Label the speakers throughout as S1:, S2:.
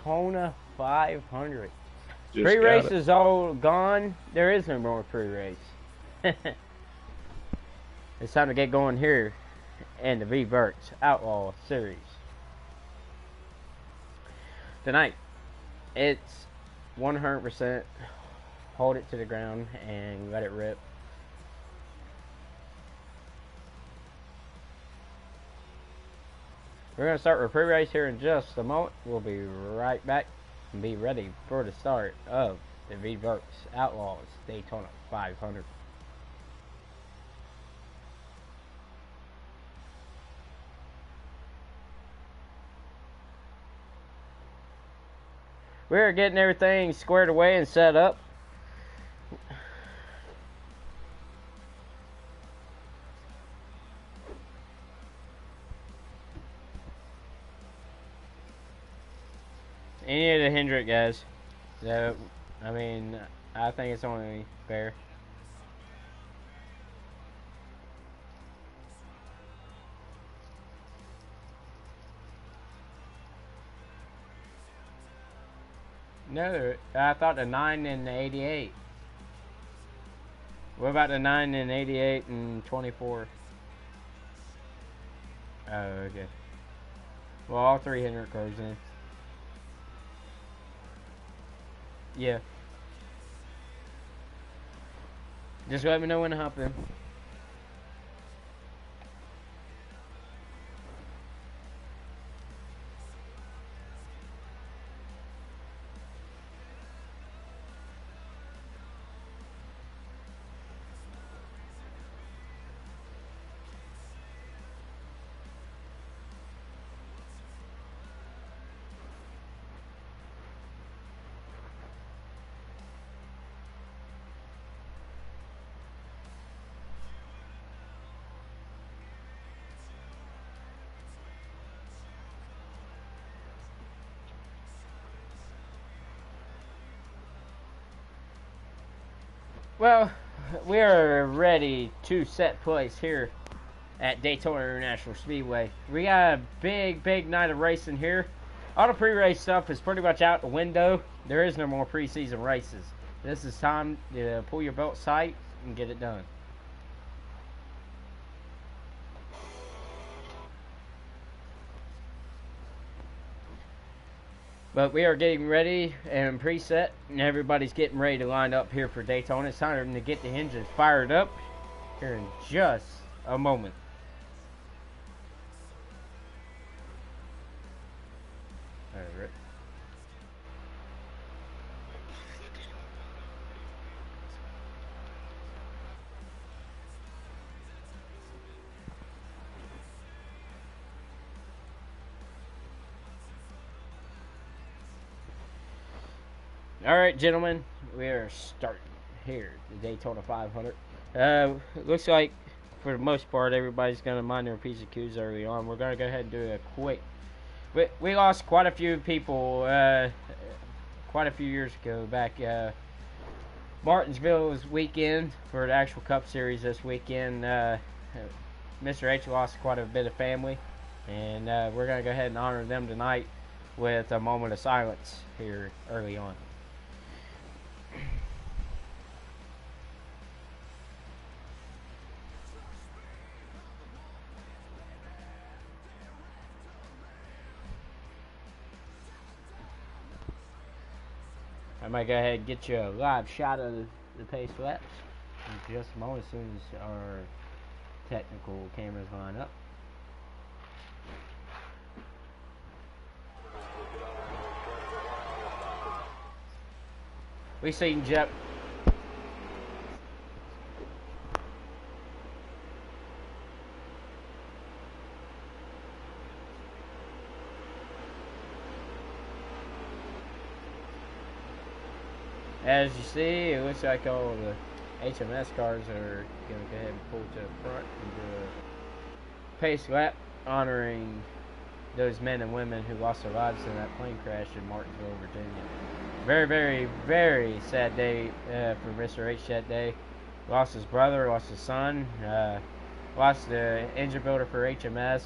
S1: Daytona 500.
S2: Just got
S1: Pre-race
S2: it.
S1: is all gone. There is no more pre-race. It's time to get going here in the Veedverks Outlaw series. Tonight, it's 100% hold it to the ground and let it rip. We're going to start with pre-race here in just a moment. We'll be right back and be ready for the start of the Veedverks Outlaws Daytona 500. We're getting everything squared away and set up. Any of the Hendrick guys. So, I mean, I think it's only fair. No, I thought the 9 and the 88. What about the 9 and 88 and 24? Oh, okay. Well, all three Hendrick cars in. Yeah. Just let me know when to hop in. Well, we are ready to set place here at Daytona International Speedway. We got a big night of racing here. All the pre-race stuff is pretty much out the window. There is no more preseason races. This is time to pull your belt tight and get it done. But we are getting ready and preset, and everybody's getting ready to line up here for Daytona. It's time to get the engines fired up here in just a moment. All right. All right, gentlemen, we are starting here the Daytona 500. Looks like for the most part everybody's gonna mind their P's and Q's early on. We're gonna go ahead and do a quick. We lost quite a few people quite a few years ago back. Martinsville's weekend for the actual Cup Series this weekend. Mr. H lost quite a bit of family, and we're gonna go ahead and honor them tonight with a moment of silence here early on. I might go ahead and get you a live shot of the pace laps in just a moment as soon as our technical cameras line up. We seen Jep. As you see, it looks like all the HMS cars are going to go ahead and pull to the front and do a pace lap honoring those men and women who lost their lives in that plane crash in Martinsville, Virginia. Very sad day for Mr. H that day. Lost his brother, lost his son, lost the engine builder for HMS.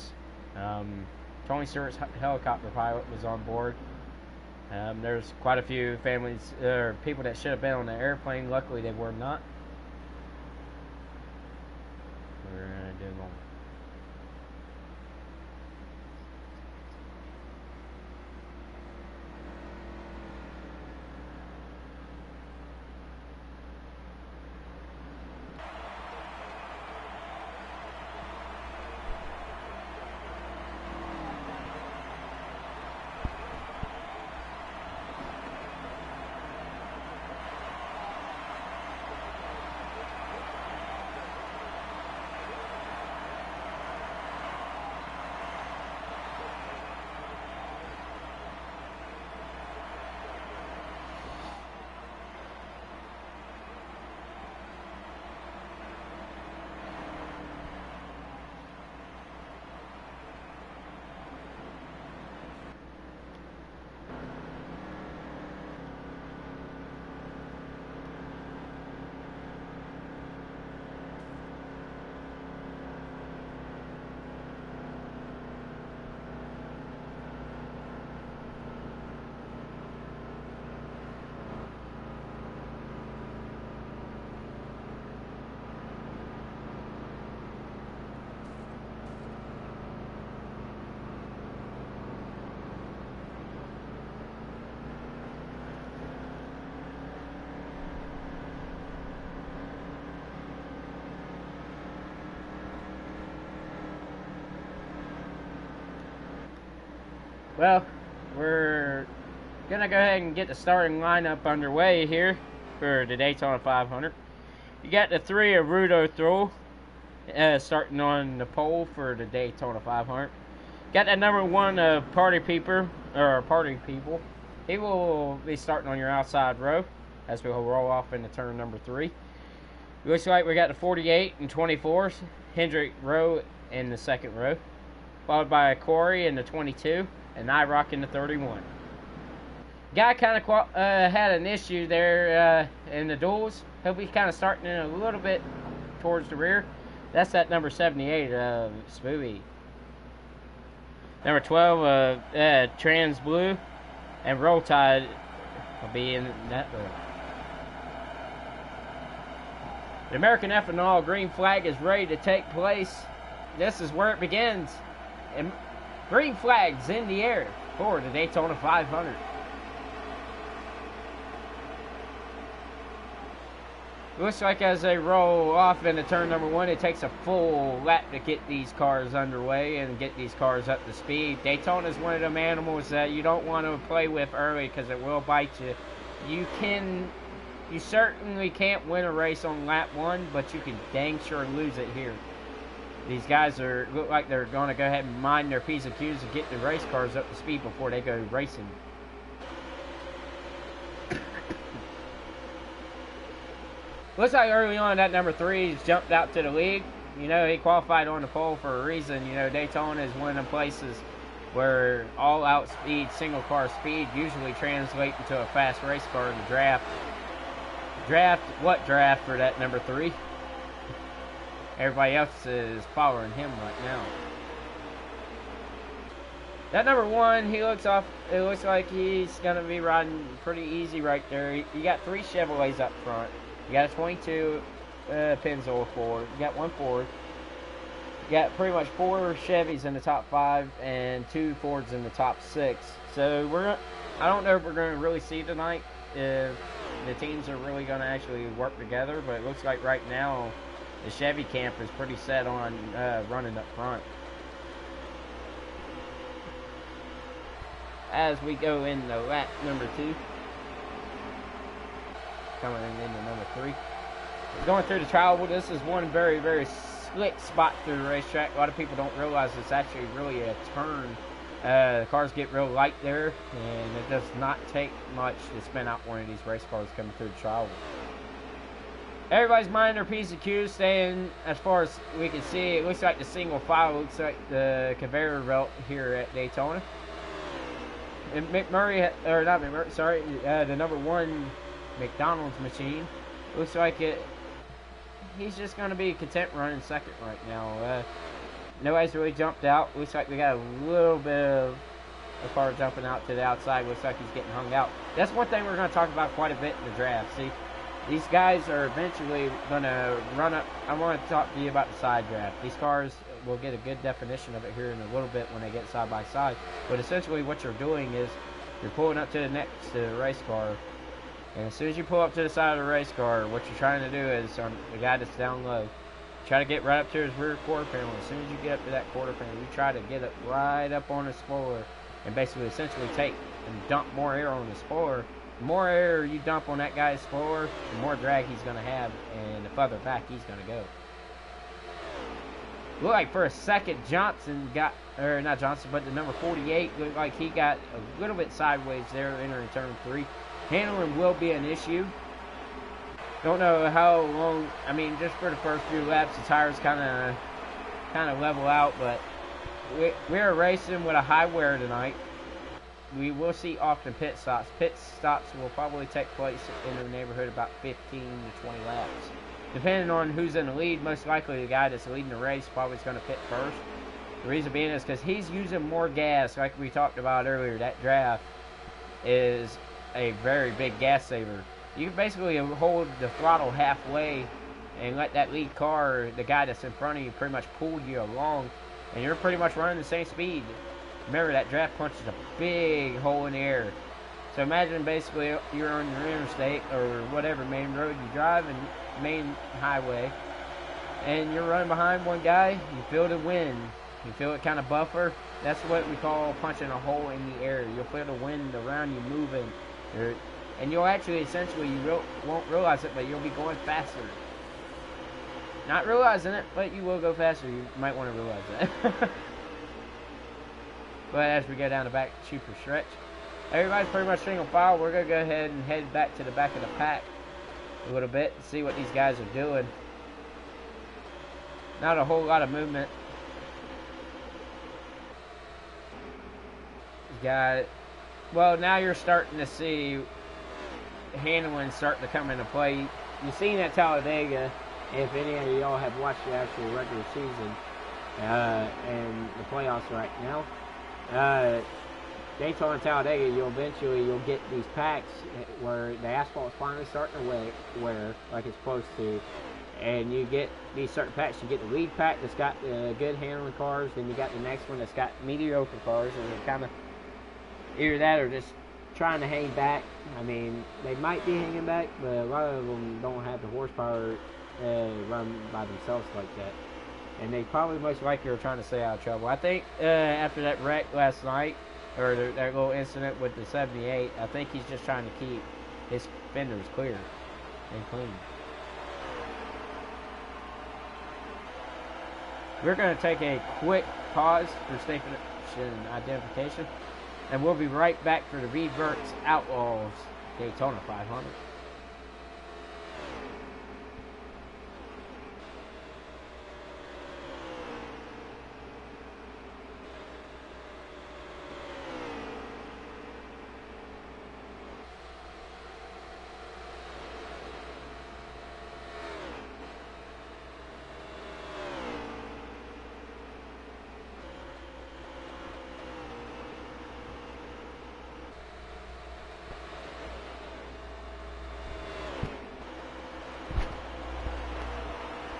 S1: Tony Stewart's helicopter pilot was on board. There's quite a few families or people that should have been on the airplane. Luckily, they were not. We're gonna do them. Well, we're gonna go ahead and get the starting lineup underway here for the Daytona 500. You got the 3 of Rudo Throw starting on the pole for the Daytona 500. Got that number 1 of Party People. He will be starting on your outside row as we will roll off into turn number 3. It looks like we got the 48 and 24, Hendrick Rowe in the second row, followed by Corey in the 22. And IROC in the 31. Guy kind of had an issue there in the duels. He'll be kind of starting in a little bit towards the rear. That's that number 78 of Spooey. Number 12 Trans Blue and Roll Tide will be in that row. The American Ethanol green flag is ready to take place. This is where it begins. And green flags in the air for the Daytona 500. Looks like as they roll off into turn number 1, it takes a full lap to get these cars underway and get these cars up to speed. Daytona is one of them animals that you don't want to play with early because it will bite you. You certainly can't win a race on lap 1, but you can dang sure lose it here. These guys look like they're going to go ahead and mind their P's and Q's and get the race cars up to speed before they go racing. Looks like early on that number 3 has jumped out to the lead. You know, he qualified on the pole for a reason. You know, Daytona is one of the places where all-out speed, single-car speed usually translate into a fast race car in the draft. What draft for that number 3? Everybody else is following him right now. That number 1, it looks like he's going to be riding pretty easy right there. You got 3 Chevrolets up front. You got a 22 Pennzoil Ford. You got 1 Ford. You got pretty much 4 Chevys in the top 5 and 2 Fords in the top 6. So I don't know if we're going to really see tonight if the teams are really going to actually work together, but it looks like right now the Chevy camp is pretty set on running up front. As we go into lap number 2, coming into number 3, going through the travel. This is one very, very slick spot through the racetrack. A lot of people don't realize it's actually really a turn. The cars get real light there, and it does not take much to spin out one of these race cars coming through the travel. Everybody's minding their P's and Q's, staying as far as we can see. It looks like the single file looks like the conveyor belt here at Daytona. And the number 1 McDonald's machine looks like he's just going to be content running second right now. Nobody's really jumped out. Looks like we got a little bit of a car jumping out to the outside. Looks like he's getting hung out. That's one thing we're going to talk about quite a bit in the draft. See, these guys are eventually going to run up. I want to talk to you about the side draft. These cars, we'll get a good definition of it here in a little bit when they get side by side. But essentially what you're doing is you're pulling up to the next to the race car. And as soon as you pull up to the side of the race car, what you're trying to do is, on the guy that's down low, try to get right up to his rear quarter panel. As soon as you get up to that quarter panel, you try to get it right up on the spoiler and basically essentially take and dump more air on the spoiler. The more air you dump on that guy's spoiler, the more drag he's going to have, and the further back he's going to go. Looked like for a second Johnson got, or not Johnson, but the number 48 looked like he got a little bit sideways there entering turn 3. Handling will be an issue. Don't know how long. I mean, just for the first few laps, the tires kind of level out. But we're racing with a high wear tonight. We will see often pit stops. Pit stops will probably take place in the neighborhood about 15 to 20 laps, depending on who's in the lead. Most likely, the guy that's leading the race probably is going to pit first. The reason being is because he's using more gas, like we talked about earlier. That draft is a very big gas saver. You can basically hold the throttle halfway and let that lead car, the guy that's in front of you, pretty much pull you along, and you're pretty much running the same speed. Remember, that draft punches a big hole in the air. So imagine basically you're on your interstate or whatever main road you drive, and main highway, and you're running behind one guy. You feel the wind. You feel it kind of buffer. That's what we call punching a hole in the air. You'll feel the wind around you moving. And you'll actually, essentially, you won't realize it, but you'll be going faster. Not realizing it, but you will go faster. You might want to realize that. But as we go down the back super stretch, everybody's pretty much single file. We're going to go ahead and head back to the back of the pack a little bit and see what these guys are doing. Not a whole lot of movement. Well, now you're starting to see handling starting to come into play. You've seen at Talladega, if any of y'all have watched the actual regular season and the playoffs right now, Daytona and Talladega, you'll get these packs where the asphalt is finally starting to wear like it's supposed to, and you get these certain packs. You get the lead pack that's got good handling cars, then you got the next one that's got mediocre cars, and they're kind of either that or just trying to hang back. I mean, they might be hanging back, but a lot of them don't have the horsepower run by themselves like that. And they probably most likely are trying to stay out of trouble. I think after that wreck last night, or that little incident with the 78, I think he's just trying to keep his fenders clear and clean. We're going to take a quick pause for station identification, and we'll be right back for the Veedverks Outlaws Daytona 500.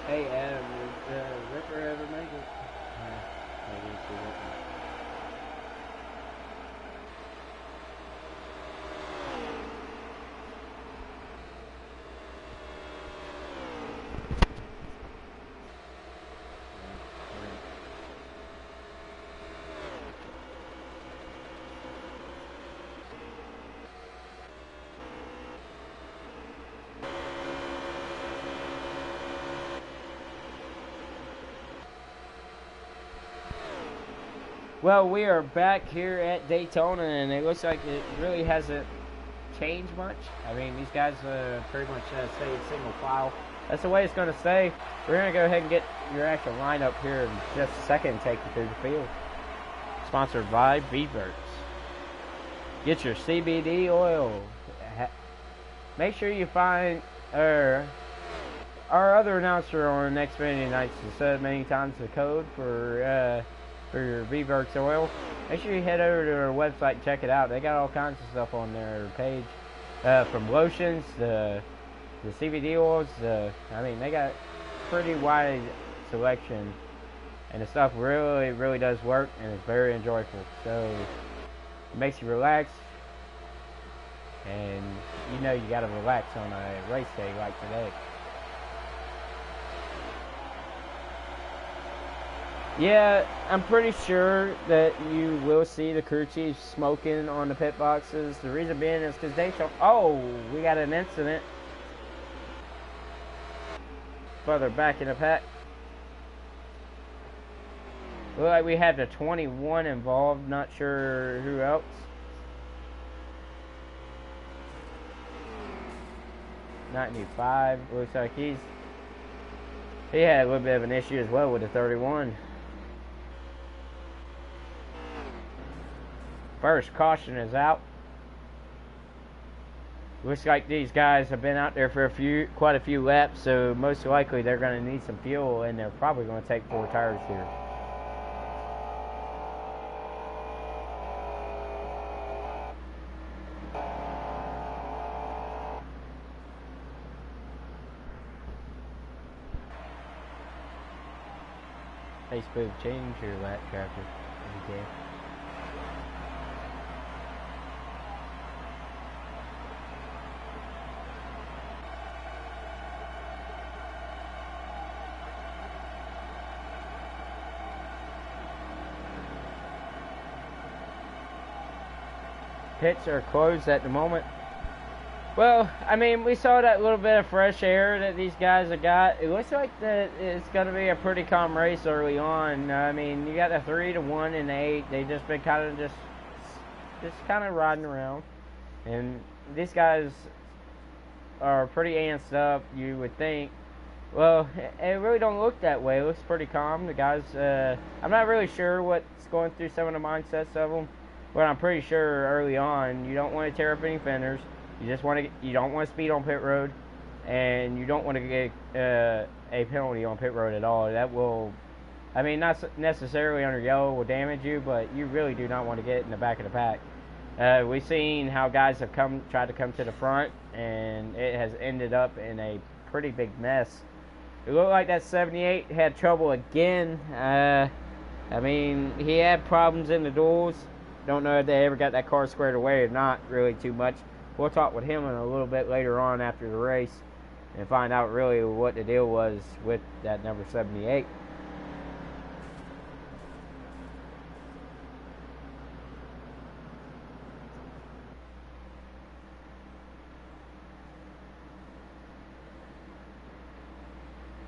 S1: Hey Adam, did Ripper ever make it? I didn't see that. Well, we are back here at Daytona, and it looks like it really hasn't changed much. I mean, these guys pretty much stayed single file. That's the way it's going to stay. We're going to go ahead and get your actual lineup here in just a second and take you through the field. Sponsored by Veedverks. Get your CBD oil. Make sure you find our other announcer on next Friday nights has said many times the code for your Veedverks oil. make sure you head over to their website and check it out. They got all kinds of stuff on their page, from lotions, the CBD oils. I mean, they got pretty wide selection, and the stuff really does work, and it's very enjoyable. So it makes you relax, and you know you gotta relax on a race day like today. Yeah, I'm pretty sure that you will see the crew chief smoking on the pit boxes. The reason being is because Daytona. Oh, we got an incident further back in the pack. Look like we had the 21 involved. Not sure who else. .95. Looks like he had a little bit of an issue as well with the 31. First caution is out. Looks like these guys have been out there for quite a few laps, so most likely they're going to need some fuel, and they're probably going to take 4 tires here. Facebook, change your lap tracker if you can. Pits are closed at the moment. Well, I mean, we saw that little bit of fresh air that these guys have got. It looks like that it's going to be a pretty calm race early on. I mean, you got the 3, the 1, and the 8. They just been kind of just kind of riding around, and these guys are pretty antsed up. You would think. Well, it really don't look that way. It looks pretty calm. The guys, I'm not really sure what's going through some of the mindsets of them. But I'm pretty sure early on, you don't want to tear up any fenders. You don't want to speed on pit road, and you don't want to get a penalty on pit road at all. That will, I mean, not necessarily under yellow will damage you, but you really do not want to get in the back of the pack. We've seen how guys have tried to come to the front, and it has ended up in a pretty big mess. It looked like that 78 had trouble again. I mean, he had problems in the duels. Don't know if they ever got that car squared away or not, really too much. We'll talk with him in a little bit later on after the race and find out really what the deal was with that number 78.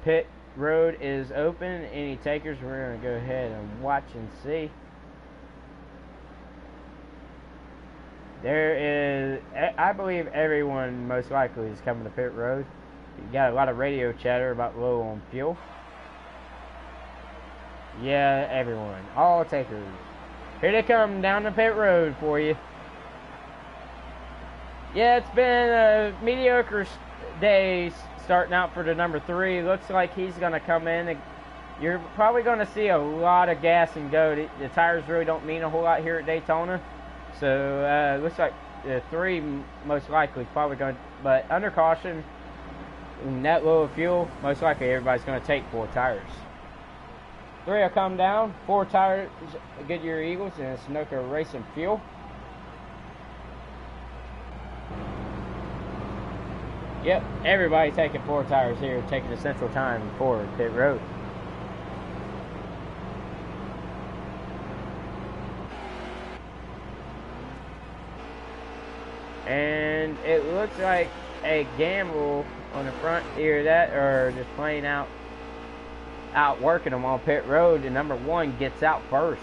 S1: Pit road is open. Any takers? We're going to go ahead and watch and see. There is, I believe everyone most likely is coming to pit road. You got a lot of radio chatter about low on fuel. Yeah, everyone. All takers. Here they come down the pit road for you. Yeah, it's been a mediocre day starting out for the number 3. Looks like he's going to come in. You're probably going to see a lot of gas and go. The tires really don't mean a whole lot here at Daytona. So, looks like the 3 most likely probably going to, but under caution, in that low of fuel, most likely everybody's going to take 4 tires. 3 will come down, 4 tires, Goodyear Eagles, and Sunoco Racing Fuel. Yep, everybody taking 4 tires here, taking the central time for pit road. And it looks like a gamble on the front here, that, or just plain out working them on pit road. And number 1 gets out first.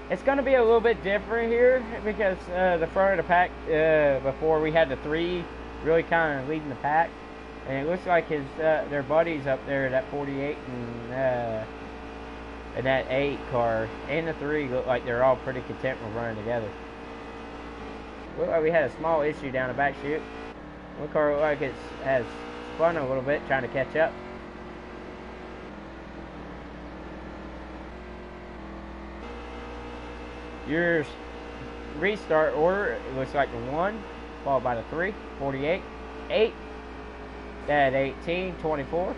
S1: It's going to be a little bit different here because the front of the pack, before we had the 3 really kind of leading the pack. And it looks like their buddies up there, that 48 and that 8 car and the 3 look like they're all pretty content with running together. Look like we had a small issue down the back chute. One car looks like it has spun a little bit, trying to catch up. Your restart order, it looks like the 1, followed by the 3, 48, 8, that 18, 24,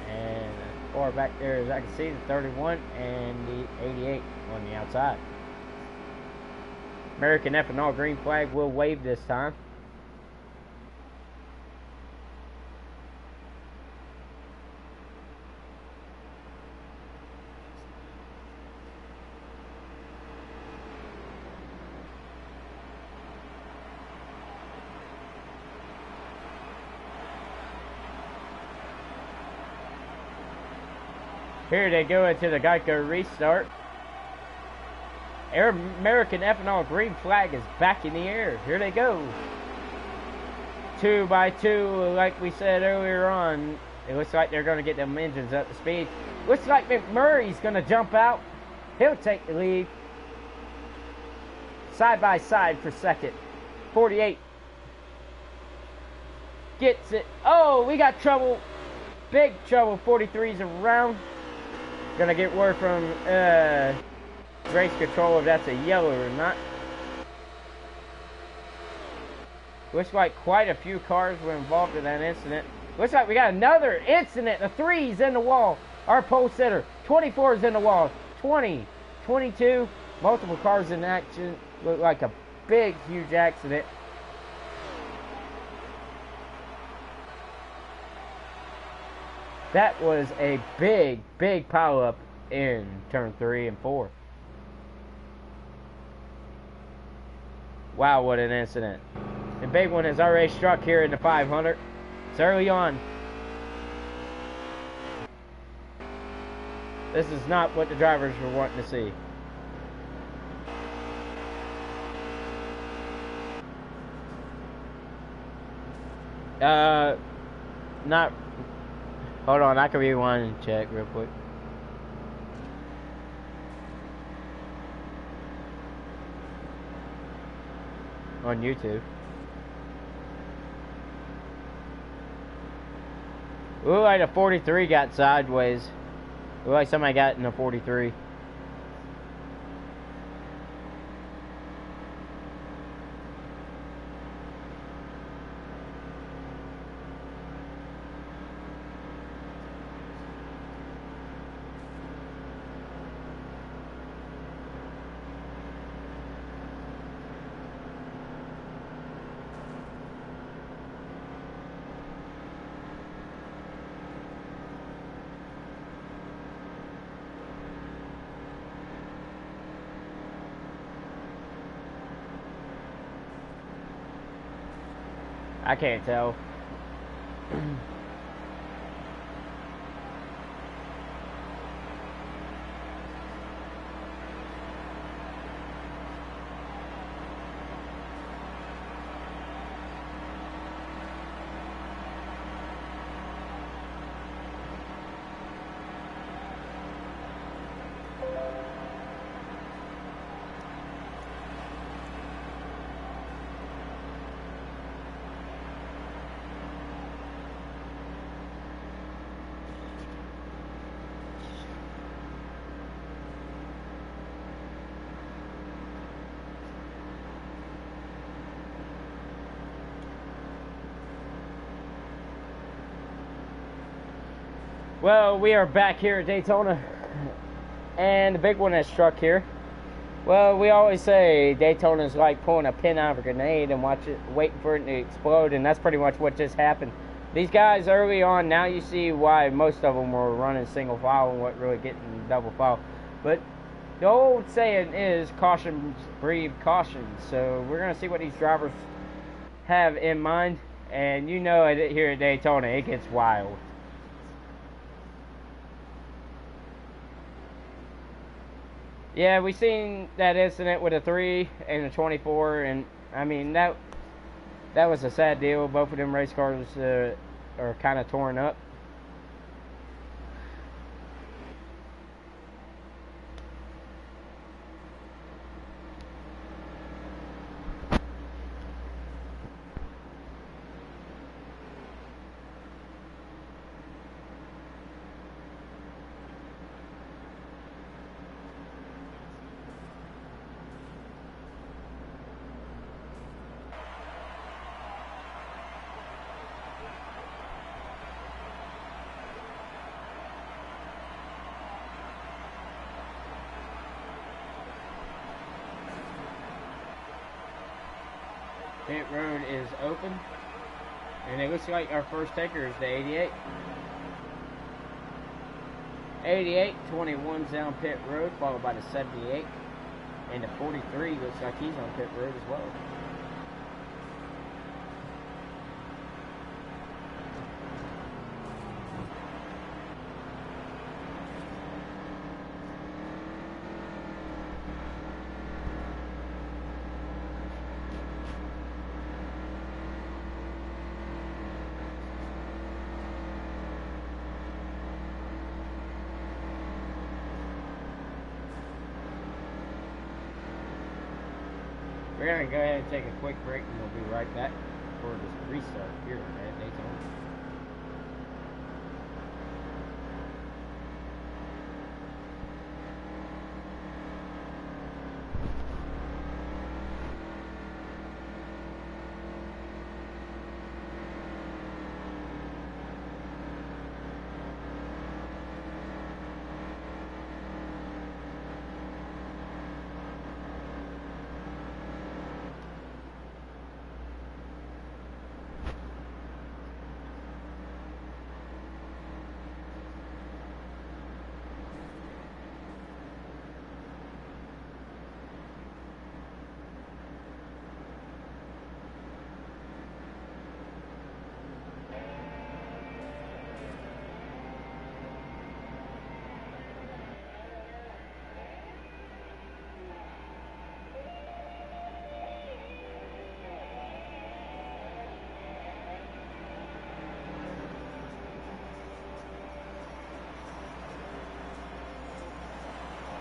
S1: and the 4 back there, as I can see, the 31 and the 88 on the outside. American ethanol green flag will wave this time. Here they go into the Geico restart. American ethanol green flag is back in the air. Here they go. 2 by 2, like we said earlier on. It looks like they're going to get them engines up to speed. Looks like McMurray's going to jump out. He'll take the lead. Side by side for second. 48. Gets it. Oh, we got trouble. Big trouble. 43's around. Gonna get word from race control if that's a yellow or not. Looks like quite a few cars were involved in that incident. Looks like we got another incident. The 3's in the wall. Our pole sitter. 24's in the wall. 20, 22, multiple cars in action. Looked like a big, huge accident. That was a big, big pileup in turn 3 and 4. Wow, what an incident. The big one has already struck here in the 500. It's early on. This is not what the drivers were wanting to see. Not... Hold on, I can rewind and check real quick. On YouTube. Ooh, like a 43 got sideways. Ooh, like somebody got in a 43. I can't tell. Well, we are back here at Daytona, and the big one has struck here. Well, we always say Daytona is like pulling a pin out of a grenade and waiting for it to explode, and that's pretty much what just happened. These guys early on, now you see why most of them were running single file and weren't really getting double file. But the old saying is, caution breeds caution. So we're going to see what these drivers have in mind, and you know here at Daytona, it gets wild. Yeah, we seen that incident with a 3 and a 24, and I mean that was a sad deal. Both of them race cars are kind of torn up. Pit road is open. And it looks like our first taker is the 88. 88, 21's down pit road, followed by the 78. And the 43 looks like he's on pit road as well. We're going to go ahead and take a quick break and we'll be right back for this restart here at Daytona.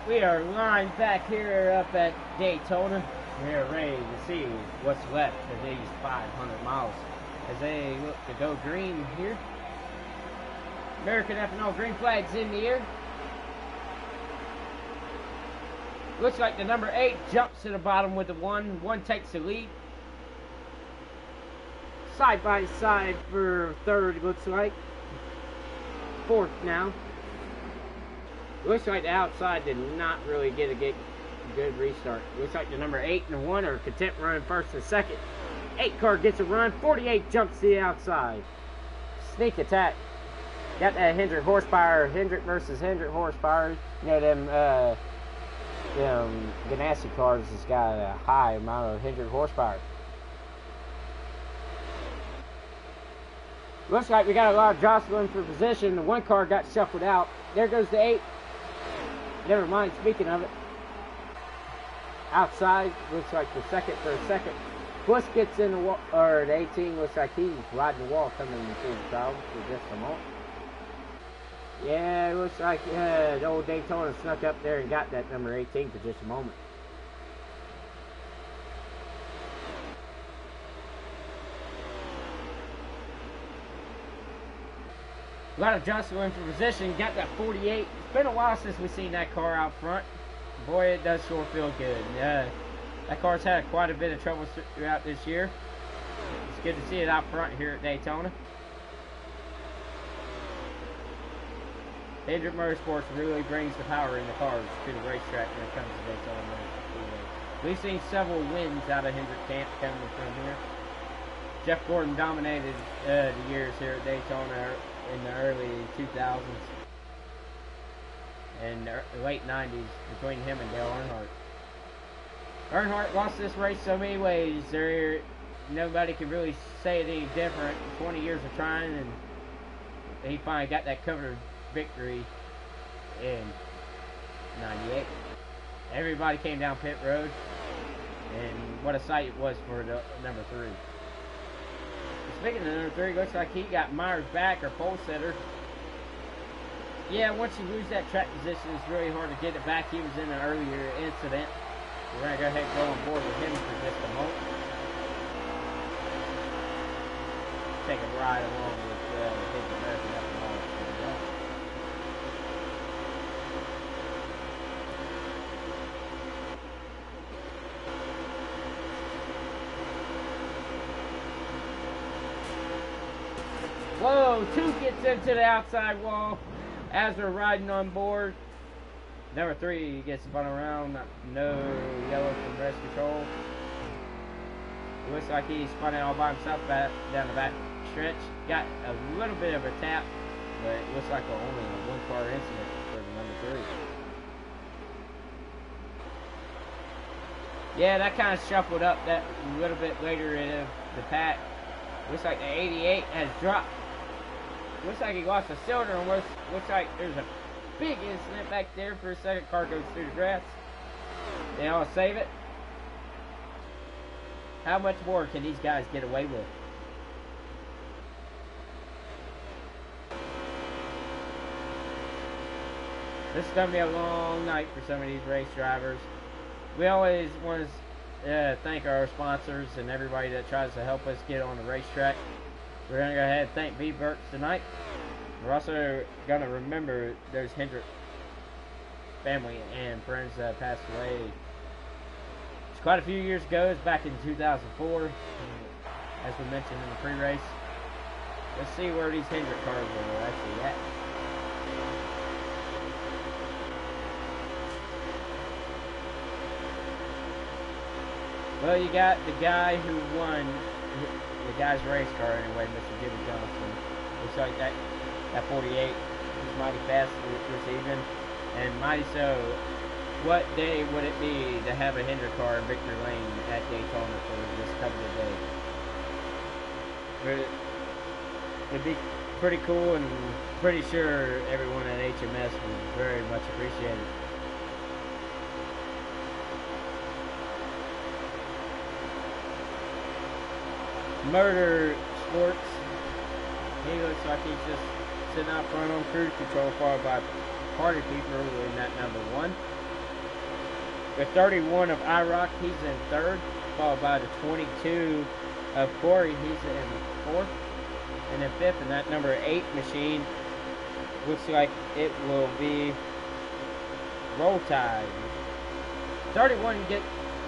S1: We are lined back here up at Daytona. We are ready to see what's left of these 500 miles as they look to go green here. American F&O green flags in the air. Looks like the number 8 jumps to the bottom with the 1. 1 takes the lead. Side by side for third, looks like. Fourth now. Looks like the outside did not really get a good restart. Looks like the number 8 and the 1 are content running first and second. 8 car gets a run. 48 jumps to the outside. Sneak attack. Got that Hendrick horsepower. Hendrick versus Hendrick horsepower. You know, them Ganassi cars has got a high amount of Hendrick horsepower. Looks like we got a lot of jostling for position. The 1 car got shuffled out. There goes the 8. Never mind, speaking of it. Outside, looks like the second for a second. Bush gets in the wall, or the 18 looks like he's riding the wall coming through the crowd for just a moment. Yeah, it looks like the old Daytona snuck up there and got that number 18 for just a moment. A lot of jostling for position. Got that 48. It's been a while since we've seen that car out front. Boy, it does sure feel good. That car's had quite a bit of trouble throughout this year. It's good to see it out front here at Daytona. Hendrick Motorsports really brings the power in the cars to the racetrack when it comes to Daytona. We've seen several wins out of Hendrick camp coming from here. Jeff Gordon dominated the years here at Daytona in the early 2000s and the late 90s between him and Dale Earnhardt. Earnhardt lost this race so many ways. Nobody could really say it any different. 20 years of trying, and he finally got that covered victory in 98. Everybody came down pit road, and what a sight it was for the number 3. Speaking of number 3, looks like he got Myers back, or pole setter. Yeah, once you lose that track position, it's really hard to get it back. He was in an earlier incident. We're going to go ahead and go on board with him for just a moment. Take a ride along with his American F&O. Whoa, 2 gets into the outside wall as they're riding on board. Number 3 gets spun around. No yellow from race control. Looks like he's spun it all by himself back down the back stretch. Got a little bit of a tap, but it looks like only a one-car incident for the number 3. Yeah, that kind of shuffled up that little bit later in the pack. Looks like the 88 has dropped. Looks like he lost a cylinder, and looks like there's a big incident back there for a second. Car goes through the grass. They all save it. How much more can these guys get away with? This is going to be a long night for some of these race drivers. We always want to thank our sponsors and everybody that tries to help us get on the racetrack. We're going to go ahead and thank Veedverks tonight. We're also going to remember those Hendrick family and friends that passed away. It's quite a few years ago. It's back in 2004, as we mentioned in the pre-race. Let's see where these Hendrick cars are actually at. Well, you got the guy who won the guy's race car anyway, Mr. Jimmy Johnson. Looks like that 48 was mighty fast this evening, and mighty so. What day would it be to have a Hendrick car in Victory Lane at Daytona for this couple of days? It'd be pretty cool, and pretty sure everyone at HMS would very much appreciate it. Murder Sports. He looks like he's just sitting out front on cruise control, followed by party people in that number 1. The 31 of IROC, he's in 3rd, followed by the 22 of Corey, he's in 4th. And then 5th, and that number 8 machine looks like it will be Roll Tide. 31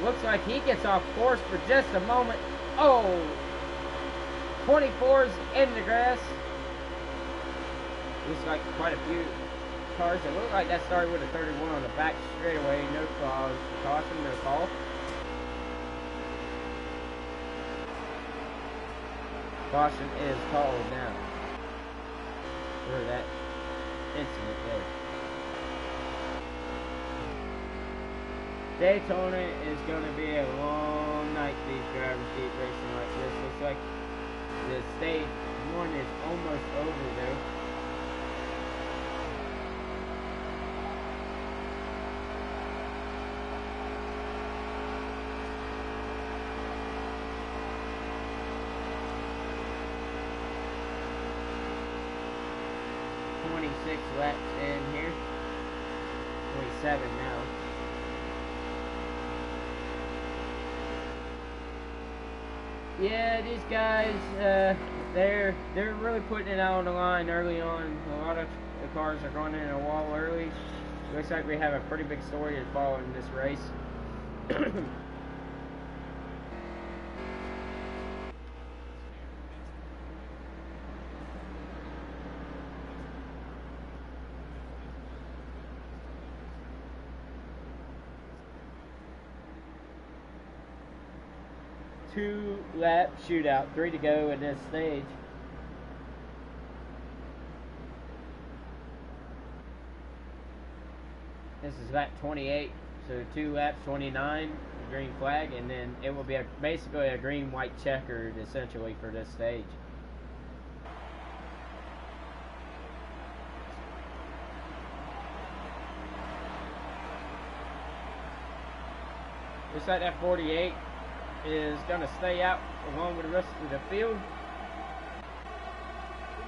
S1: looks like he gets off course for just a moment. Oh! 24's in the grass. Looks like quite a few cars. It looked like that started with a 31 on the back straightaway. No cause for caution, no call. Caution is called now for that incident there. Daytona is going to be a long night. These drivers keep racing like this. Looks like the stage 1 is almost over though. Laps in here. 27 now. Yeah, these guys, they're really putting it out on the line early on. A lot of the cars are going in a wall early. Looks like we have a pretty big story to follow in this race. Two-lap shootout, 3 to go in this stage. This is lap 28, so 2 laps, 29, green flag, and then it will be basically a green-white checkered essentially for this stage. Looks like that 48 is going to stay out along with the rest of the field.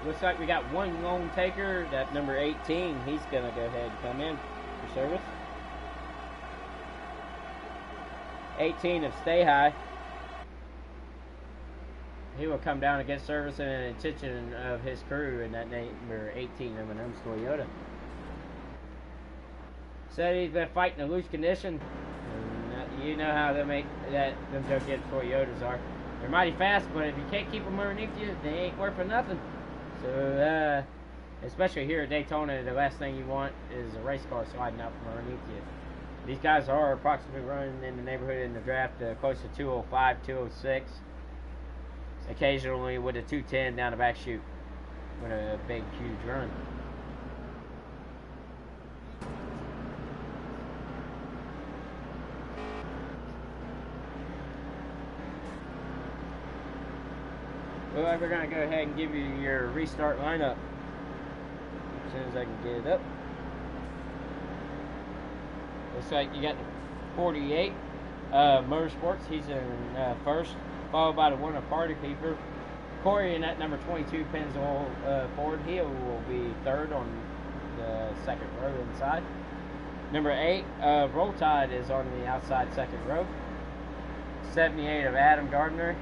S1: Looks like we got one lone taker, that number 18. He's going to go ahead and come in for service. 18 of Stay High. He will come down and get service and an attention of his crew in that number 18 M&M's Toyota. Said he's been fighting a loose condition. You know how they make that them gigantic Toyotas are. They're mighty fast, but if you can't keep them underneath you, they ain't worth for nothing. So, especially here at Daytona, the last thing you want is a race car sliding out from underneath you. These guys are approximately running in the neighborhood in the draft close to 205, 206. Occasionally with a 210 down the back chute with a big, huge run. Well, we're going to go ahead and give you your restart lineup as soon as I can get it up. Looks like you got the 48 Motorsports. He's in first, followed by the one of Party People. Corey in that number 22 Pennzoil Ford. He will be third on the second row inside. Number 8, Roll Tide is on the outside second row. 78 of Adam Gardner,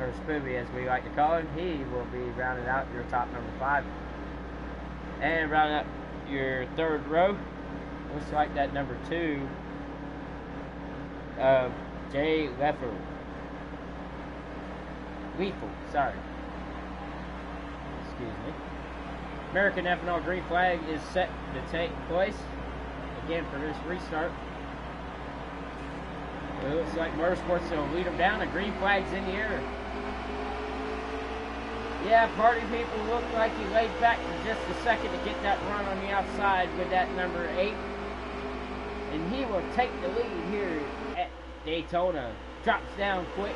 S1: or Spoovy as we like to call him. He will be rounding out your top number 5. And rounding out your third row, looks like that number 2, Jay Leffel, sorry. Excuse me. American Ethanol green flag is set to take place again for this restart. It looks like Motorsports will lead them down. The green flag's in the air. Yeah, Party People look like he laid back for just a second to get that run on the outside with that number 8. And he will take the lead here at Daytona. Drops down quick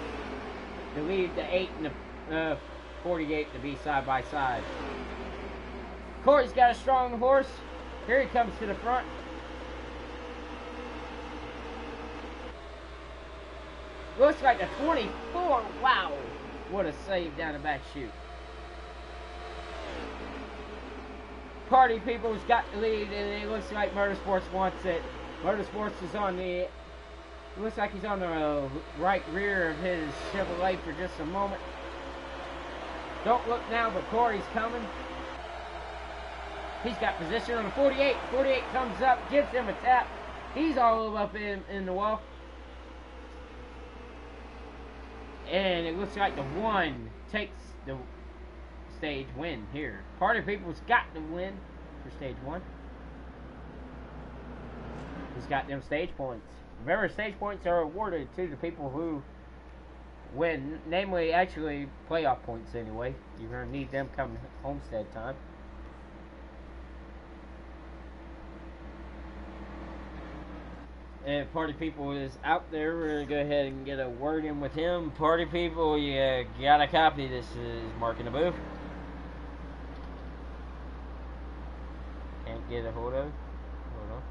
S1: to lead the 8 and the 48 to be side by side. Corey's got a strong horse. Here he comes to the front. Looks like a 24. Wow. What a save down the back chute. Party People's got the lead, and it looks like Motorsports wants it. Motorsports is on the... Looks like he's on the right rear of his Chevrolet for just a moment. Don't look now, but Corey's coming. He's got position on the 48. 48 comes up, gives him a tap. He's all up in the wall. And it looks like the 1 takes the stage win here. Party People's got the win for stage 1. He's got them stage points. Remember, stage points are awarded to the people who win, namely, actually, playoff points anyway. You're going to need them come homestead time. And Party People is out there. We're going to go ahead and get a word in with him. Party People, you got a copy. This is Mark in the booth. Can't get a hold of it. Hold on.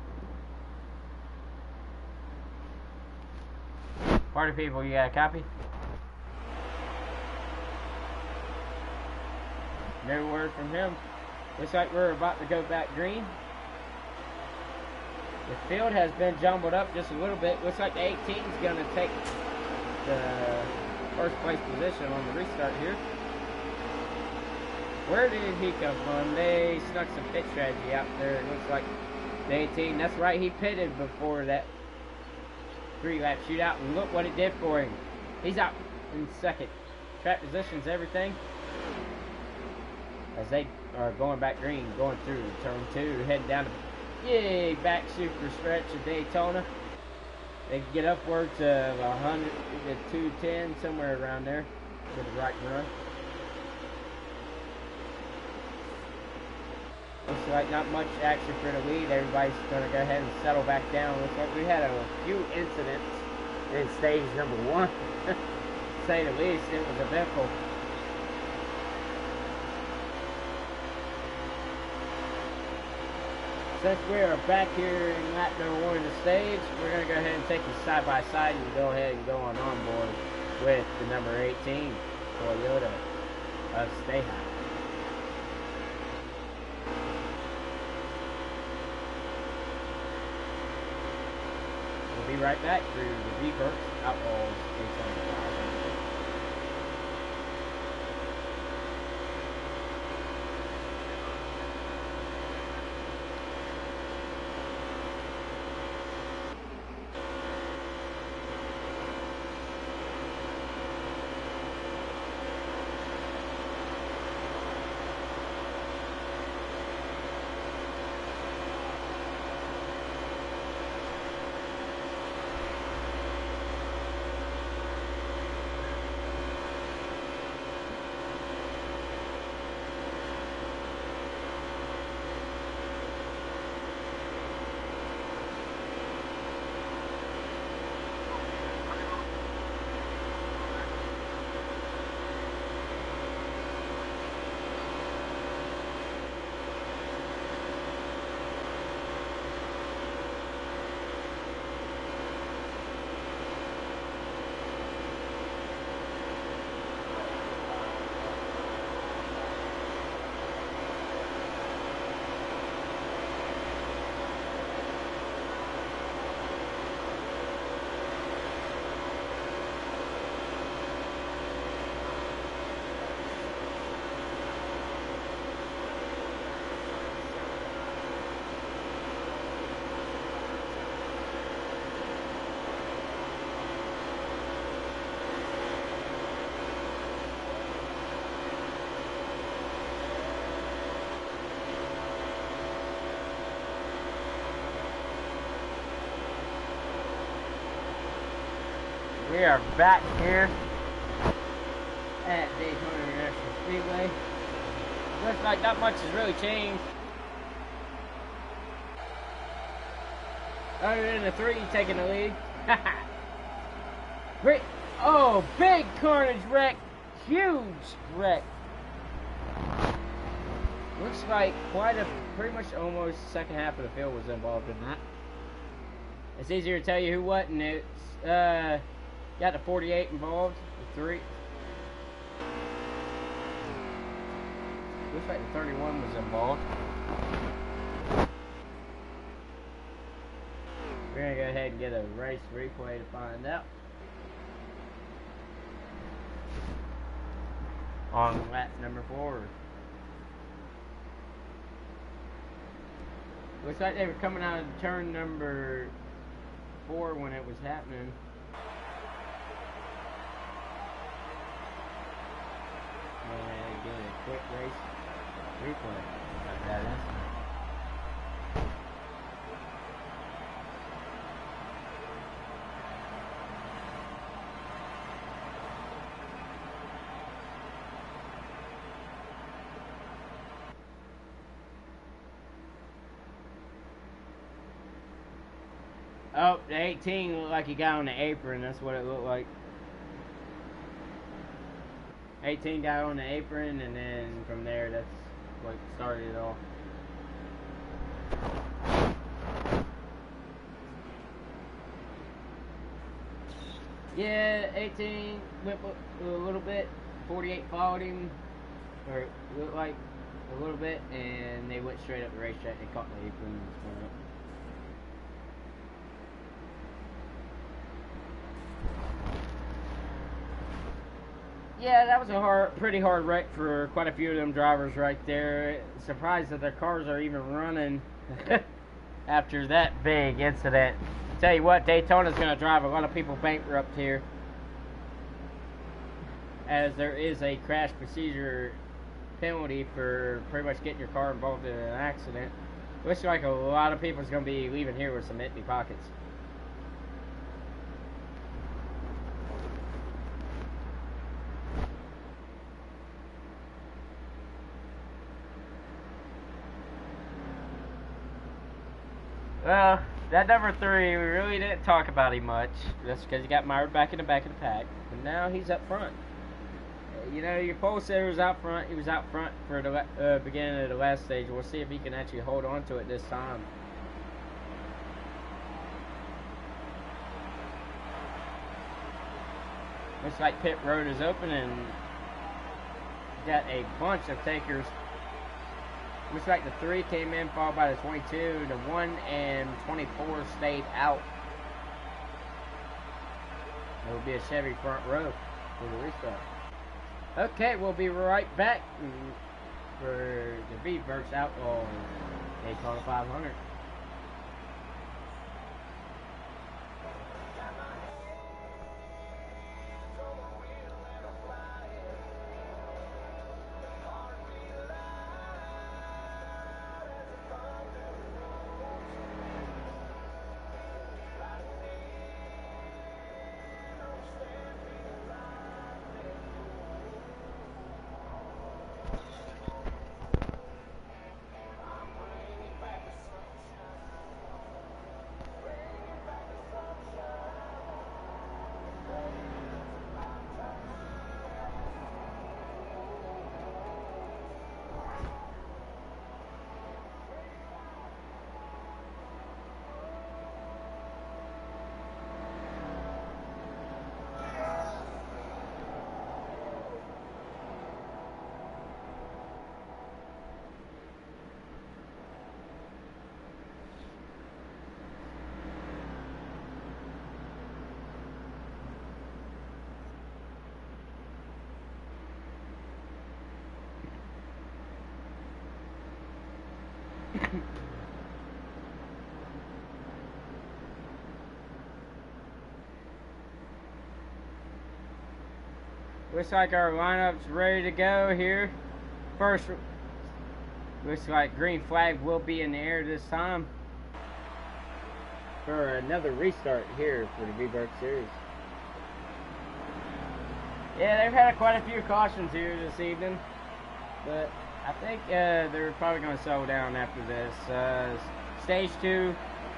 S1: Party People, you got a copy? No word from him. Looks like we're about to go back green. The field has been jumbled up just a little bit. Looks like the 18 is going to take the first place position on the restart here. Where did he come from? They snuck some pit strategy out there. It looks like the 18. That's right, he pitted before that 3-lap shootout, and look what it did for him. He's out in second. Track positions, everything. As they are going back green, going through turn 2, heading down to back super stretch of Daytona. They can get upwards of 100 to 210, somewhere around there, with the right run. Looks like not much action for the lead. Everybody's going to go ahead and settle back down. Looks like we had a few incidents in stage number 1. To say the least, it was eventful. Since we are back here in lap number 1 of the stage, we're going to go ahead and take you side by side and go ahead and go on board with the number 18 Toyota of Stay High. We'll be right back through the Veedverks Outlaws Daytona. We are back here at Daytona International Speedway. Looks like not much has really changed. Other than the 3 taking the lead. Great. Oh, big carnage wreck. Huge wreck. Looks like pretty much almost second half of the field was involved in that. It's easier to tell you who what, and it's got the 48 involved, the 3. Looks like the 31 was involved. We're gonna go ahead and get a race replay to find out. On lap number 4. Looks like they were coming out of turn number 4 when it was happening. And get a quick race replay like that incident. Oh, the 18 looked like he got on the apron. That's what it looked like. 18 got on the apron, and then from there, that's what started it all. Yeah, 18 went a little bit. 48 followed him, or it looked like a little bit, and they went straight up the racetrack. They caught the apron and spun up. Yeah, that was a pretty hard wreck for quite a few of them drivers right there. Surprised that their cars are even running after that big incident. Tell you what, Daytona's going to drive a lot of people bankrupt here, as there is a crash procedure penalty for pretty much getting your car involved in an accident. Looks like a lot of people is going to be leaving here with some empty pockets. Well, that number 3, we really didn't talk about him much. That's because he got mired back in the back of the pack. And now he's up front. You know, your pole sitter was out front. He was out front for the beginning of the last stage. We'll see if he can actually hold on to it this time. Looks like pit road is open and got a bunch of takers. Looks like the 3 came in, followed by the 22. The 1 and 24 stayed out. It will be a Chevy front row for the restart. Okay, we'll be right back for the Veedverks Outlaws Daytona 500. Looks like our lineup's ready to go here. First, looks like green flag will be in the air this time for another restart here for the Veedverk series. Yeah, they've had quite a few cautions here this evening, but I think they're probably going to slow down after this. Stage 2,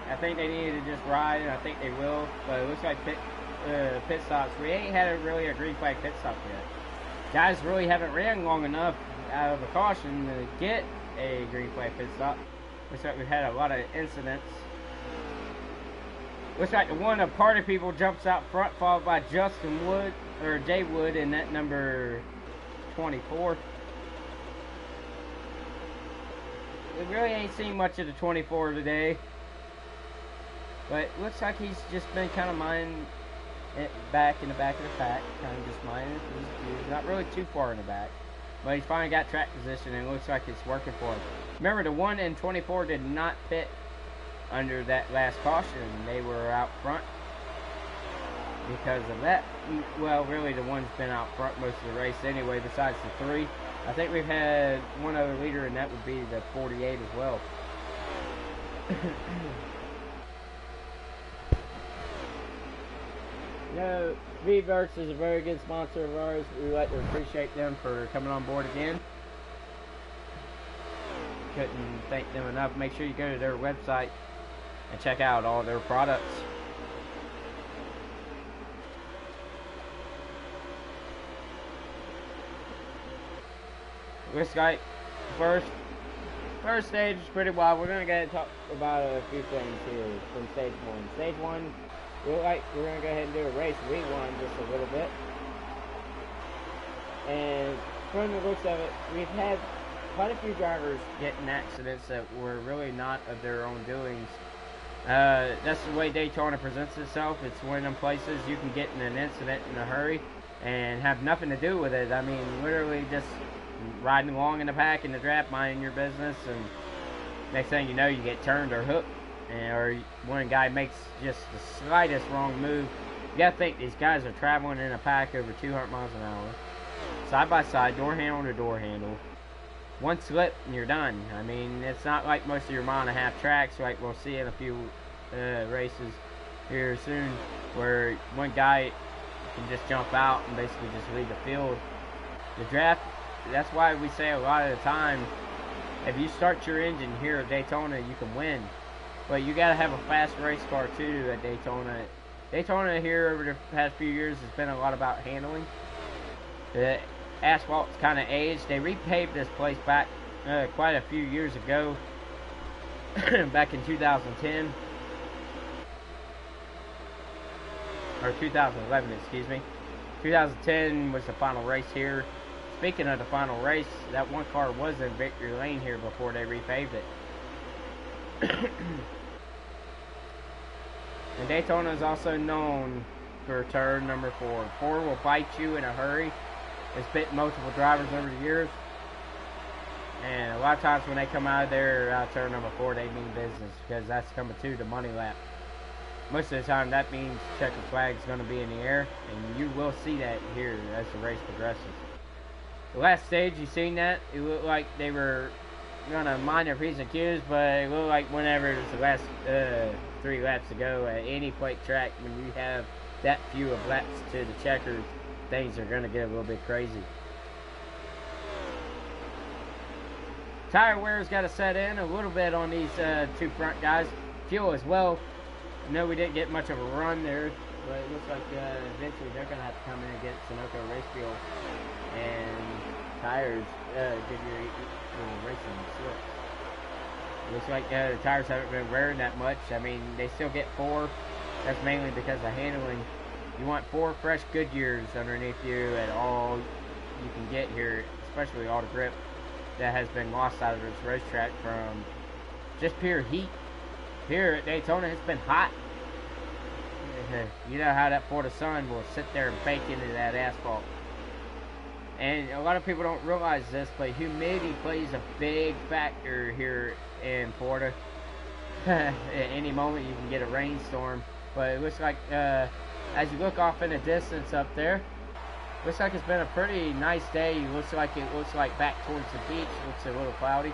S1: I think they need to just ride, and I think they will, but it looks like pit stops. We ain't had really a green flag pit stop yet. Guys really haven't ran long enough out of a caution to get a green flag pit stop. Looks like we've had a lot of incidents. Looks like the one of party people jumps out front, followed by Justin Wood, or Jay Wood, in that number 24. We really ain't seen much of the 24 today. But it looks like he's just been kind of minding it back in the back of the pack. Kind of just minding it. He's not really too far in the back. But he's finally got track position, and it looks like it's working for him. Remember, the 1 and 24 did not pit under that last caution. They were out front because of that. Well, really, the 1's been out front most of the race anyway, besides the 3. I think we've had one other leader, and that would be the 48 as well. You know, Veedverks is a very good sponsor of ours. We would like to appreciate them for coming on board again. Couldn't thank them enough. Make sure you go to their website and check out all their products. Looks like first stage is pretty wild. We're gonna go talk about a few things here from stage 1. Stage 1, we're gonna go ahead and do a race. We won just a little bit, and from the looks of it, we've had quite a few drivers get in accidents that were really not of their own doings. That's the way Daytona presents itself. It's one of them places you can get in an incident in a hurry and have nothing to do with it. I mean, literally just riding along in the pack in the draft, minding your business, and next thing you know, you get turned or hooked, or one guy makes just the slightest wrong move. You gotta think these guys are traveling in a pack over 200 miles an hour, side by side, door handle to door handle. One slip and you're done. I mean, it's not like most of your mile-and-a-half tracks like we'll see in a few races here soon, where one guy can just jump out and basically just leave the field. The draft, that's why we say a lot of the time, if you start your engine here at Daytona, you can win. But you gotta have a fast race car too at Daytona. Daytona here over the past few years has been a lot about handling. The asphalt's kind of aged. They repaved this place back quite a few years ago, back in 2010. Or 2011, excuse me. 2010 was the final race here. Speaking of the final race, that one car was in victory lane here before they repaved it. And Daytona is also known for turn number 4. 4 will bite you in a hurry. It's bit multiple drivers over the years. And a lot of times when they come out of there, turn number 4, they mean business, because that's coming to the money lap. Most of the time that means checkered flag is going to be in the air, and you will see that here as the race progresses. The last stage, you seen that? It looked like they were going to mind their P's and Q's, but it looked like whenever it was the last 3 laps to go at any plate track, when you have that few of laps to the checkers, things are going to get a little bit crazy. Tire wear's got to set in a little bit on these 2 front guys. Fuel as well. I know we didn't get much of a run there, but it looks like eventually they're going to have to come in and get Sunoco race fuel and tires, give you a little racing slip. Looks like the tires haven't been wearing that much. I mean, they still get 4. That's mainly because of handling. You want 4 fresh Goodyears underneath you at all you can get here, especially all the grip that has been lost out of this racetrack from just pure heat. Here at Daytona, it's been hot. You know how that Florida sun will sit there and bake into that asphalt. And a lot of people don't realize this, but humidity plays a big factor here in Florida. At any moment you can get a rainstorm. But it looks like, as you look off in the distance up there, looks like it's been a pretty nice day. It looks like back towards the beach. It looks a little cloudy.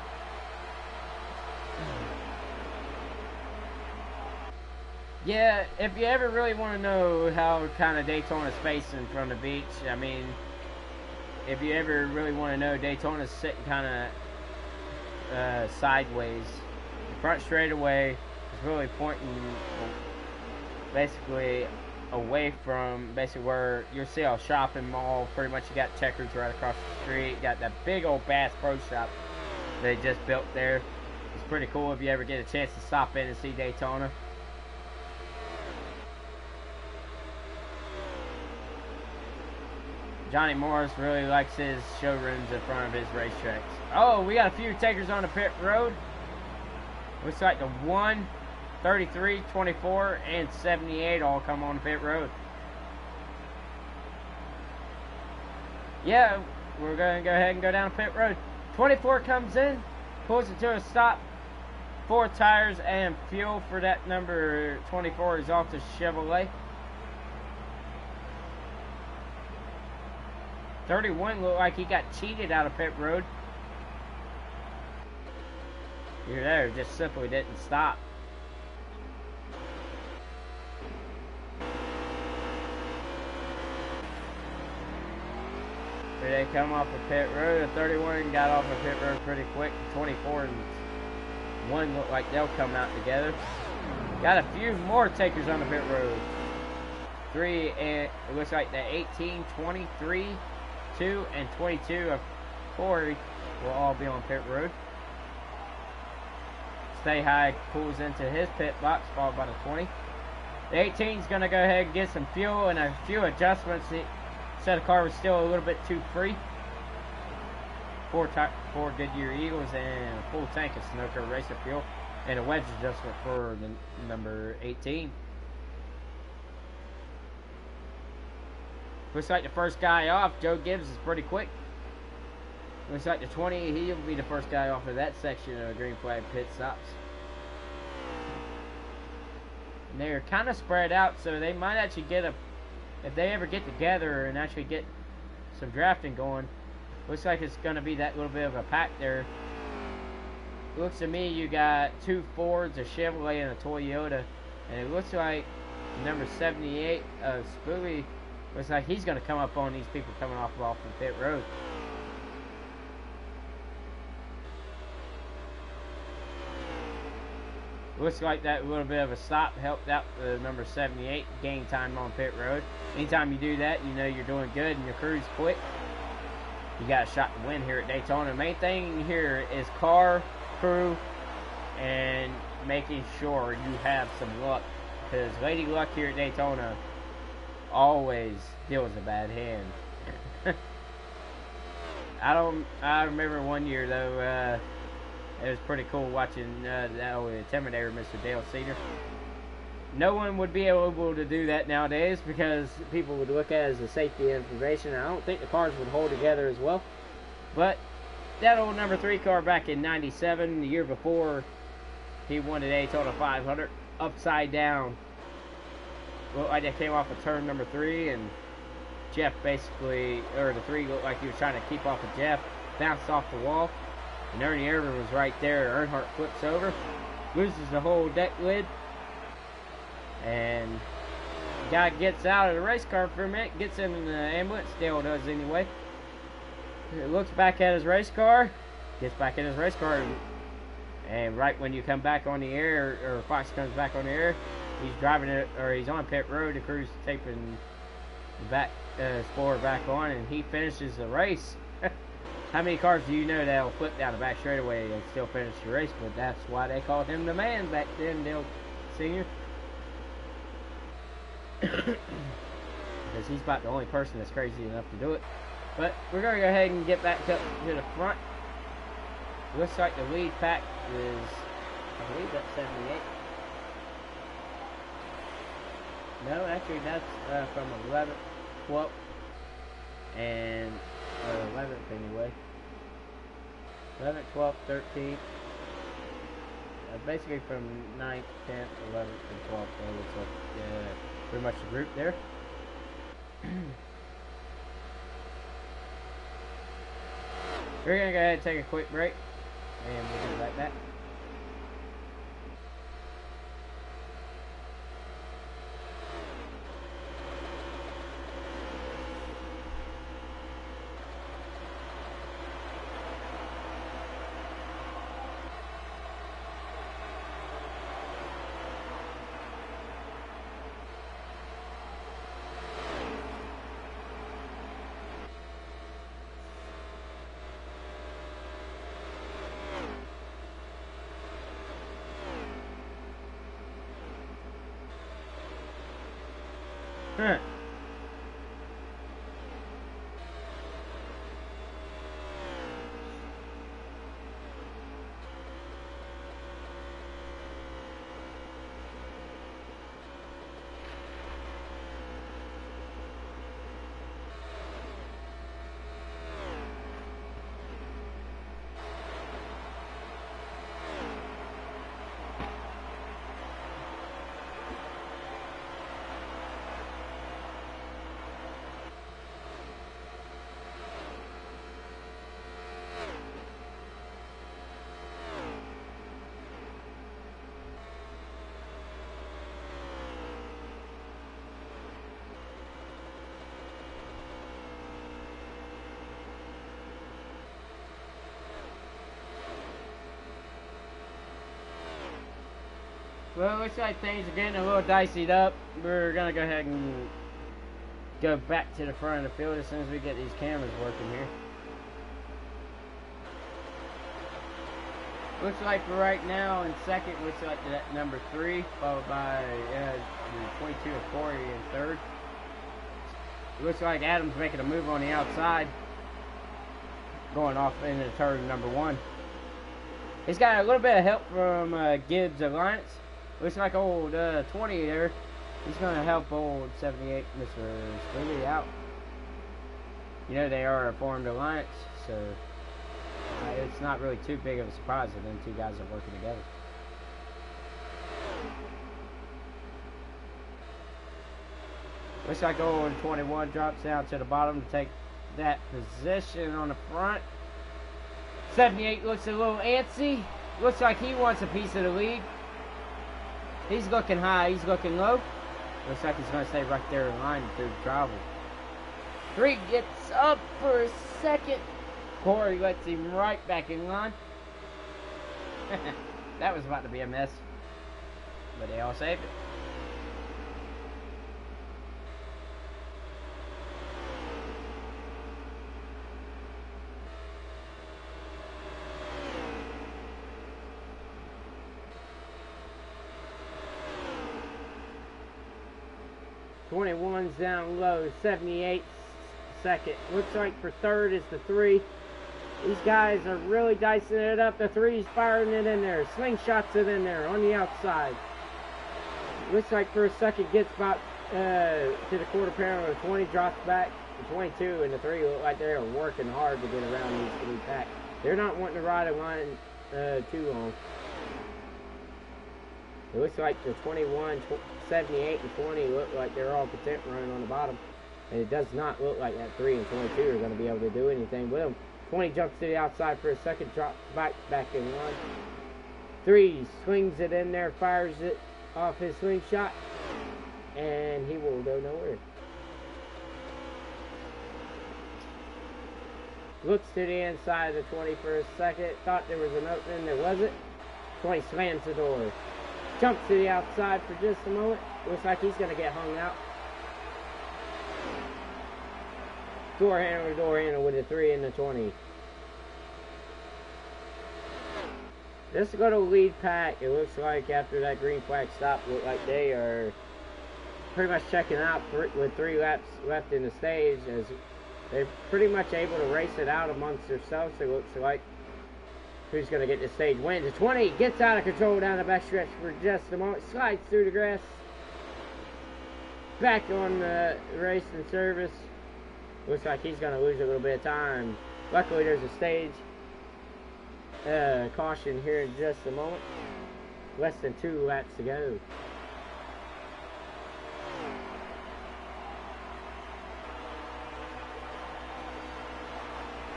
S1: Yeah, if you ever really want to know how kind of Daytona's facing from the beach, I mean, if you ever really want to know, Daytona's sitting kind of sideways. The front straightaway is really pointing basically away from basically where you'll see a shopping mall. Pretty much you got Checkers right across the street. You got that big old Bass Pro Shop they just built there. It's pretty cool if you ever get a chance to stop in and see Daytona. Johnny Morris really likes his showrooms in front of his racetracks. Oh, we got a few takers on the pit road. Looks like the 1, 33, 24, and 78 all come on the pit road. Yeah, we're going to go ahead and go down the pit road. 24 comes in, pulls it to a stop. 4 tires and fuel for that number 24 is off the Chevrolet. 31 looked like he got cheated out of pit road. You're there, just simply didn't stop. Here they come off the pit road. The 31 got off the pit road pretty quick. 24 and 1 look like they'll come out together. Got a few more takers on the pit road. 3 and it looks like the 18, 23, 2, and 22 of Corey will all be on pit road. Stay High pulls into his pit box, followed by the 20. The 18 is going to go ahead and get some fuel and a few adjustments. He said the car was still a little bit too free. 4 Goodyear Eagles and a full tank of Sunoco Racer fuel and a wedge adjustment for the number 18. Looks like the first guy off, Joe Gibbs, is pretty quick. Looks like the 20, he'll be the first guy off of that section of green flag pit stops. And they're kind of spread out, so they might actually get if they ever get together and actually get some drafting going, looks like it's going to be that little bit of a pack there. Looks to me you got 2 Fords, a Chevrolet, and a Toyota. And it looks like number 78 of Spoolie, looks like he's going to come up on these people coming off the pit road. Looks like that little bit of a stop helped out the number 78 gain time on pit road. Anytime you do that, you know you're doing good and your crew's quick. You got a shot to win here at Daytona. The main thing here is car, crew, and making sure you have some luck. Because Lady Luck here at Daytona always deals a bad hand. I remember one year though, it was pretty cool watching that Intimidator, Mr. Dale Cedar. No one would be able to do that nowadays because people would look at it as a safety information. I don't think the cars would hold together as well. But that old number 3 car back in '97, the year before, he won the Daytona 500 upside down. Looked like they came off of turn number 3, and Jeff basically, or the 3 looked like he was trying to keep off of Jeff, bounced off the wall. And Ernie Irvin was right there. Earnhardt flips over, loses the whole deck lid, and the guy gets out of the race car for a minute, gets in the ambulance, Dale does anyway. He looks back at his race car, gets back in his race car, and right when you come back on the air, or Fox comes back on the air, he's driving it, or he's on pit road, the crew's taping the back spoiler back on, and he finishes the race. How many cars do you know that'll flip down the back straightaway and still finish the race? But that's why they called him the man back then, Dale Sr. Because he's about the only person that's crazy enough to do it. But we're going to go ahead and get back up to the front. Looks like the lead pack is, I believe that's 78. No, actually that's from 11th, 12th, and 11th anyway. 11th, 12th, 13th. Basically from 9th, 10th, 11th, and 12th. That looks like pretty much the group there. We're going to go ahead and take a quick break, and we'll be right back. Well, it looks like things are getting a little diceyed up. We're gonna go ahead and go back to the front of the field as soon as we get these cameras working here. Looks like for right now in second, looks like that number 3, followed by the 22 of Corey in third. Looks like Adam's making a move on the outside, going off into turn number 1. He's got a little bit of help from Gibbs Alliance. Looks like old 20 there. He's going to help old 78, Mr. Squiggy, out. You know, they are a formed alliance, so it's not really too big of a surprise that them two guys are working together. Looks like old 21 drops down to the bottom to take that position on the front. 78 looks a little antsy. Looks like he wants a piece of the lead. He's looking high, he's looking low. Looks like he's going to stay right there in line through travel. 3 gets up for a second. Corey lets him right back in line. That was about to be a mess, but they all saved it. .21's down low, 78 second. Looks like for third is the 3. These guys are really dicing it up. The 3's firing it in there. Slingshots it in there on the outside. Looks like for a second gets about to the quarter panel. The 20 drops back. The 22 and the 3 look like they're working hard to get around these 3 packs. They're not wanting to ride a line too long. It looks like the 21, 78, and 20 look like they're all content running on the bottom. And it does not look like that 3 and 22 are going to be able to do anything with them. 20 jumps to the outside for a second, drops back in line. 3 swings it in there, fires it off his slingshot, and he will go nowhere. Looks to the inside of the 20 for a second. Thought there was an opening, there wasn't. 20 slams the door. Jumps to the outside for just a moment. Looks like he's going to get hung out. Door handler with the 3 and the 20. This little lead pack, it looks like after that green flag stop, look like they are pretty much checking out with 3 laps left in the stage, as they're pretty much able to race it out amongst themselves. It looks like who's going to get the stage wins. The 20 gets out of control down the backstretch for just a moment, slides through the grass, back on the racing service. Looks like he's going to lose a little bit of time. Luckily, there's a stage caution here in just a moment. Less than 2 laps to go.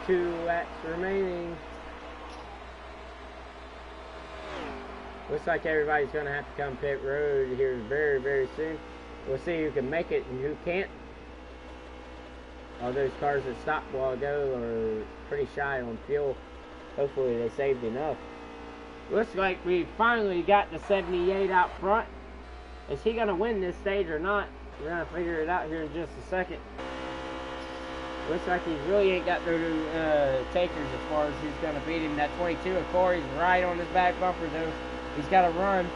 S1: Two laps remaining. Looks like everybody's going to have to come pit road here very, very soon. We'll see who can make it and who can't. All those cars that stopped a while ago are pretty shy on fuel. Hopefully they saved enough. Looks like we finally got the 78 out front. Is he going to win this stage or not? We're going to figure it out here in just a second. Looks like he really ain't got the takers as far as who's going to beat him. That 22 of Corey's right on his back bumper though. He's got to run.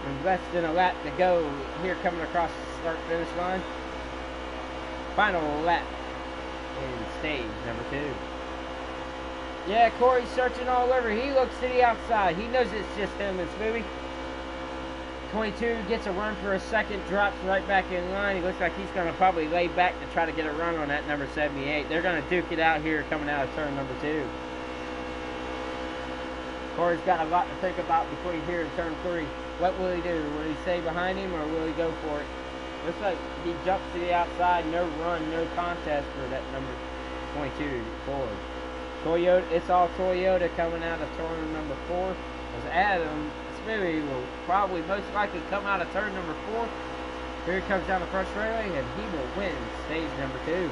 S1: And less than a lap to go here coming across the start finish line. Final lap in stage number 2. Yeah, Corey's searching all over. He looks to the outside. He knows it's just him and Smoothie. 22 gets a run for a second, drops right back in line. He looks like he's going to probably lay back to try to get a run on that number 78. They're going to duke it out here coming out of turn number 2. Corey's got a lot to think about before he's here in turn 3. What will he do? Will he stay behind him or will he go for it? Looks like he jumps to the outside. No run, no contest for that number 22 Ford. Toyota, it's all Toyota coming out of turn number 4. As Adam Smoothie will probably most likely come out of turn number 4. Here he comes down the front straightaway and he will win stage number 2.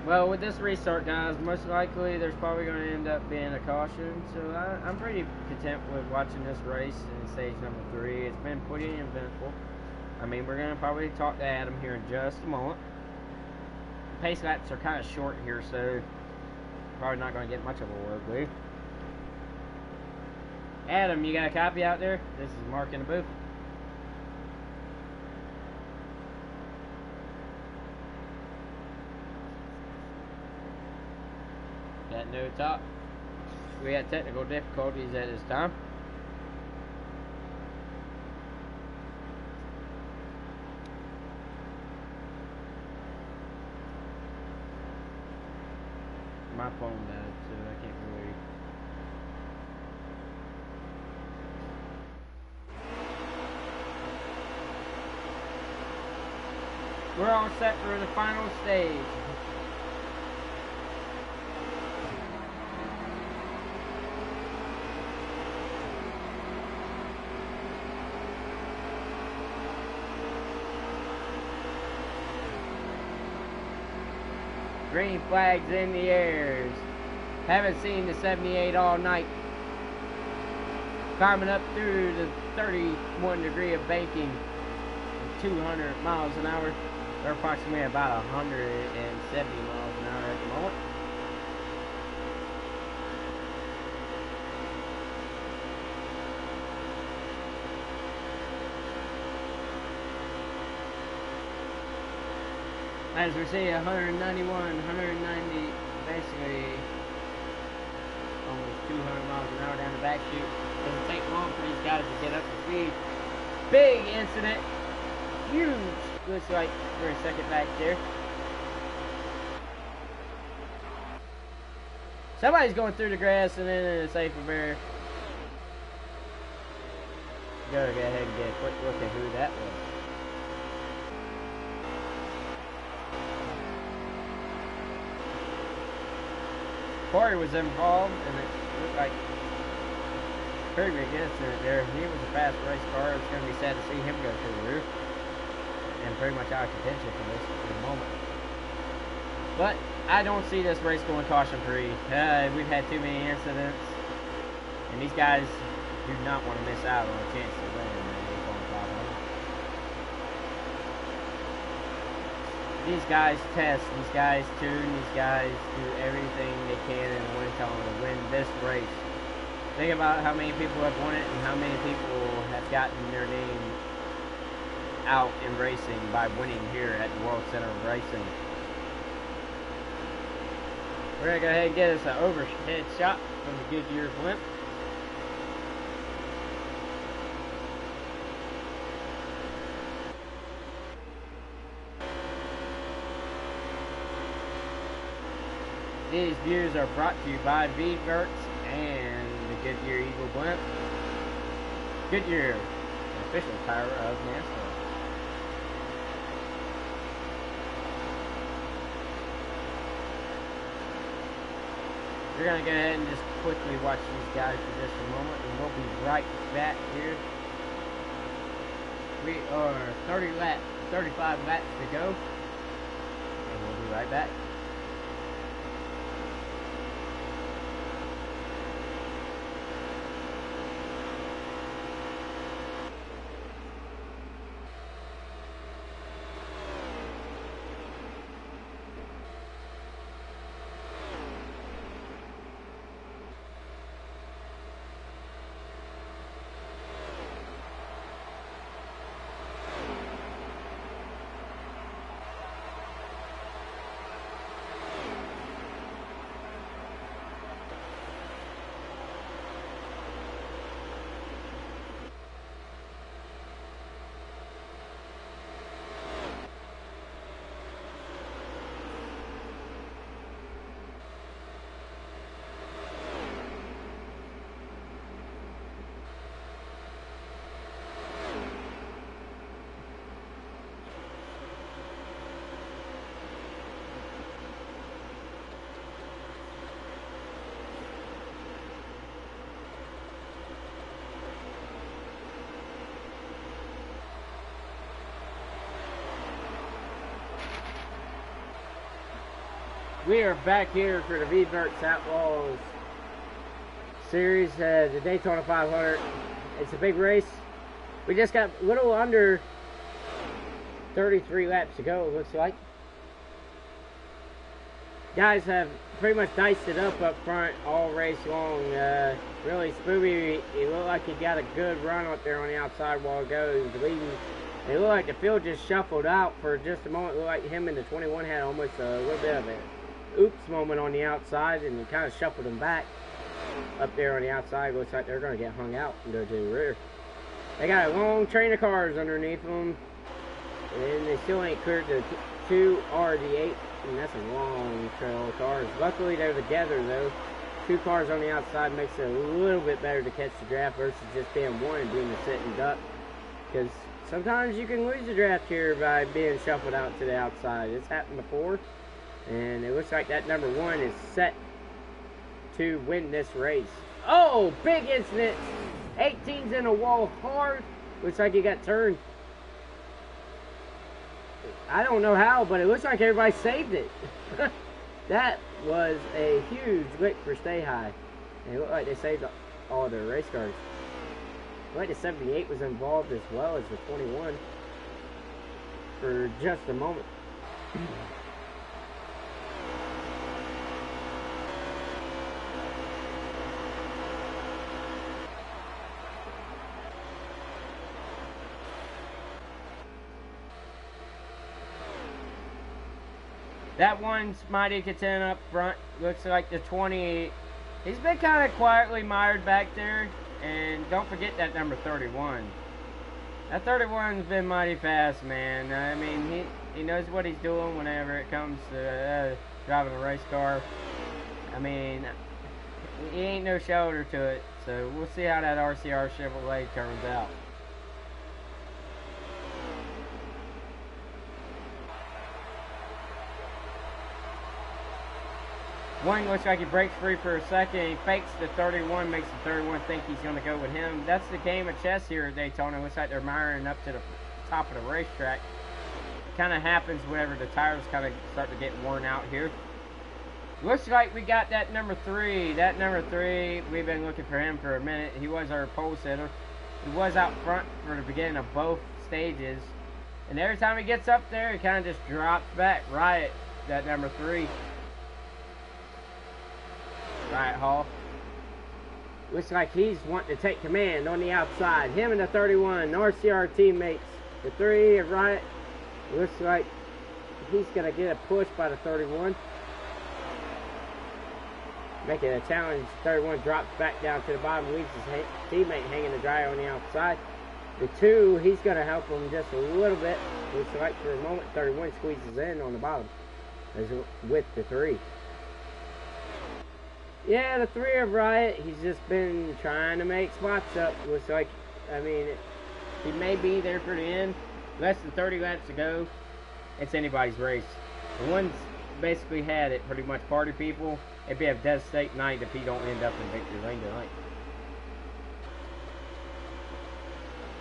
S1: Well, with this restart, guys, most likely there's probably going to end up being a caution. So I'm pretty content with watching this race in stage number 3. It's been pretty eventful. I mean, we're going to probably talk to Adam here in just a moment. The pace laps are kind of short here, so probably not going to get much of a work with. Adam, you got a copy out there? This is Mark in the booth. Got no top. We had technical difficulties at this time. My phone died, so I can't really. We're all set for the final stage. Green flags in the airs. Haven't seen the 78 all night. Climbing up through the 31 degree of banking at 200 miles an hour. They're approximately about 170 miles an hour at the moment. As we see, 191, 190, basically almost 200 miles an hour down the back chute. Doesn't take long for these guys to get up to speed. Big incident. Huge. Looks like we're a second back there. Somebody's going through the grass and then in a safer barrier. Go ahead and get a quick look at who that was. Corey was involved, and it looked like a pretty big incident there. He was a fast race car. It's going to be sad to see him go through the roof. And pretty much out of contention for this for the moment. But I don't see this race going caution-free. We've had too many incidents. And these guys do not want to miss out on a chance to win. These guys test, these guys tune, these guys do everything they can in the wind tunnel to win this race. Think about how many people have won it and how many people have gotten their name out in racing by winning here at the World Center of Racing. We're going to go ahead and get us an overhead shot from the Goodyear blimp. These views are brought to you by Veedverks and the Goodyear Eagle blimp. Goodyear, the official tire of NASCAR. We're going to go ahead and just quickly watch these guys for just a moment, and we'll be right back here. We are 35 laps to go, and we'll be right back. We are back here for the Veedverks Outlaws series, the Daytona 500. It's a big race. We just got a little under 33 laps to go, it looks like. Guys have pretty much diced it up front all race long. Really, Spoopy, he looked like he got a good run up there on the outside while ago. He was leading. It looked like the field just shuffled out for just a moment. It looked like him and the 21 had almost a little bit of an oops moment on the outside, and he kind of shuffled them back up there on the outside. Looks like they're going to get hung out and go to the rear. They got a long train of cars underneath them, and they still ain't cleared the 2 or the 8, and that's a long trail of cars. Luckily, they're together, though. 2 cars on the outside makes it a little bit better to catch the draft versus just being one and being a sitting duck, because sometimes you can lose the draft here by being shuffled out to the outside. It's happened before, and it looks like that number 1 is set to win this race. Oh, big incident. 18's in a wall hard. Looks like he got turned. I don't know how, but it looks like everybody saved it. That was a huge lick for Stay High. And it looked like they saved all their race cars. It looked like the 78 was involved as well as the 21 for just a moment. That one's mighty content up front. Looks like the 20. He's been kind of quietly mired back there. And don't forget that number 31. That 31's been mighty fast, man. I mean, he knows what he's doing whenever it comes to driving a race car. I mean, he ain't no shoulder to it. So we'll see how that RCR Chevrolet turns out. One looks like he breaks free for a second. He fakes the 31, makes the 31 think he's going to go with him. That's the game of chess here at Daytona. Looks like they're miring up to the top of the racetrack. Kind of happens whenever the tires kind of start to get worn out here. Looks like we got that number 3. That number 3, we've been looking for him for a minute. He was our pole sitter. He was out front for the beginning of both stages. And every time he gets up there, he kind of just drops back. Riot, that number 3. Riot Hall. Looks like he's wanting to take command on the outside. Him and the 31, RCR teammates. The 3 of Riot. Looks like he's going to get a push by the 31. Making a challenge. 31 drops back down to the bottom. Leaves his teammate hanging to dry on the outside. The 2, he's going to help him just a little bit. Looks like for a moment 31 squeezes in on the bottom with the 3. Yeah, the 3 of Riot, he's just been trying to make spots up. Looks like, I mean, he may be there for the end. Less than 30 laps to go. It's anybody's race. The one's basically had it, pretty much party people. It'd be a devastating night if he don't end up in victory lane tonight.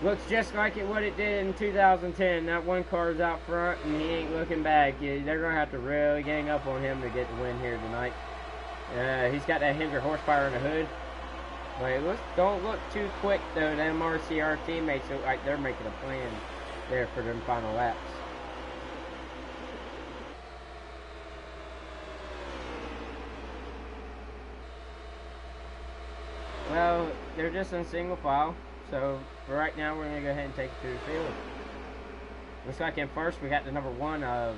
S1: Looks just like what it did in 2010. That one car's out front and he ain't looking back. They're going to have to really gang up on him to get the win here tonight. He's got that 100 horsepower in the hood. But it don't look too quick, though. Them RCR teammates look like they're making a plan there for them final laps. Well, they're just in single file. So, for right now, we're going to go ahead and take it to the field. Looks like in first, we got the number 1 of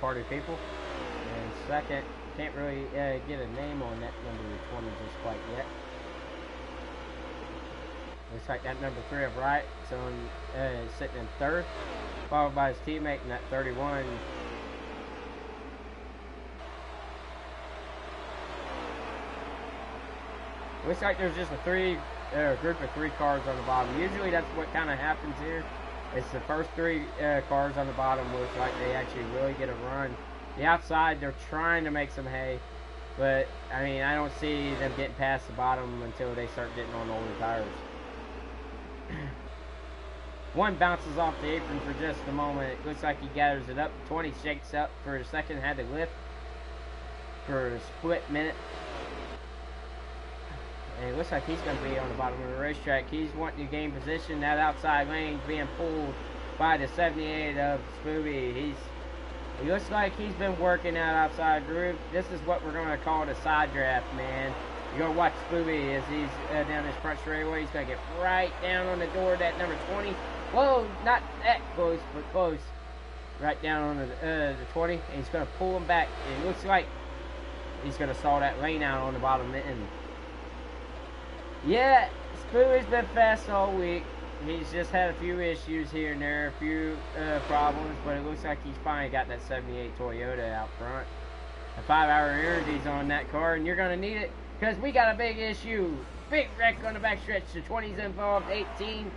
S1: Party People. And second, can't really get a name on that number 20 just quite yet. Looks like that number 3 of Riot is sitting in third, followed by his teammate in that 31. Looks like there's just a group of 3 cars on the bottom. Usually that's what kind of happens here. It's the first 3 cars on the bottom. Looks like they actually really get a run. The outside, they're trying to make some hay, but I mean, I don't see them getting past the bottom until they start getting on older tires. One bounces off the apron for just a moment. It looks like he gathers it up. 20 shakes up for a second, had to lift. for a split minute. And it looks like he's going to be on the bottom of the racetrack. He's wanting to gain position. That outside lane being pulled by the 78 of Spoovy. He looks like he's been working that outside groove. This is what we're going to call the side draft, man. You're going to watch Spoovy as he's down this front straightaway. He's going to get right down on the door of that number 20. Whoa, not that close, but close. Right down on the 20. And he's going to pull him back. It looks like he's going to stall that lane out on the bottom end. Yeah, Spoovy's been fast all week. He's just had a few issues here and there, a few problems, but it looks like he's finally got that 78 Toyota out front. A 5-hour energies on that car, and you're going to need it because we got a big issue. Big wreck on the backstretch. The 20's involved, 18.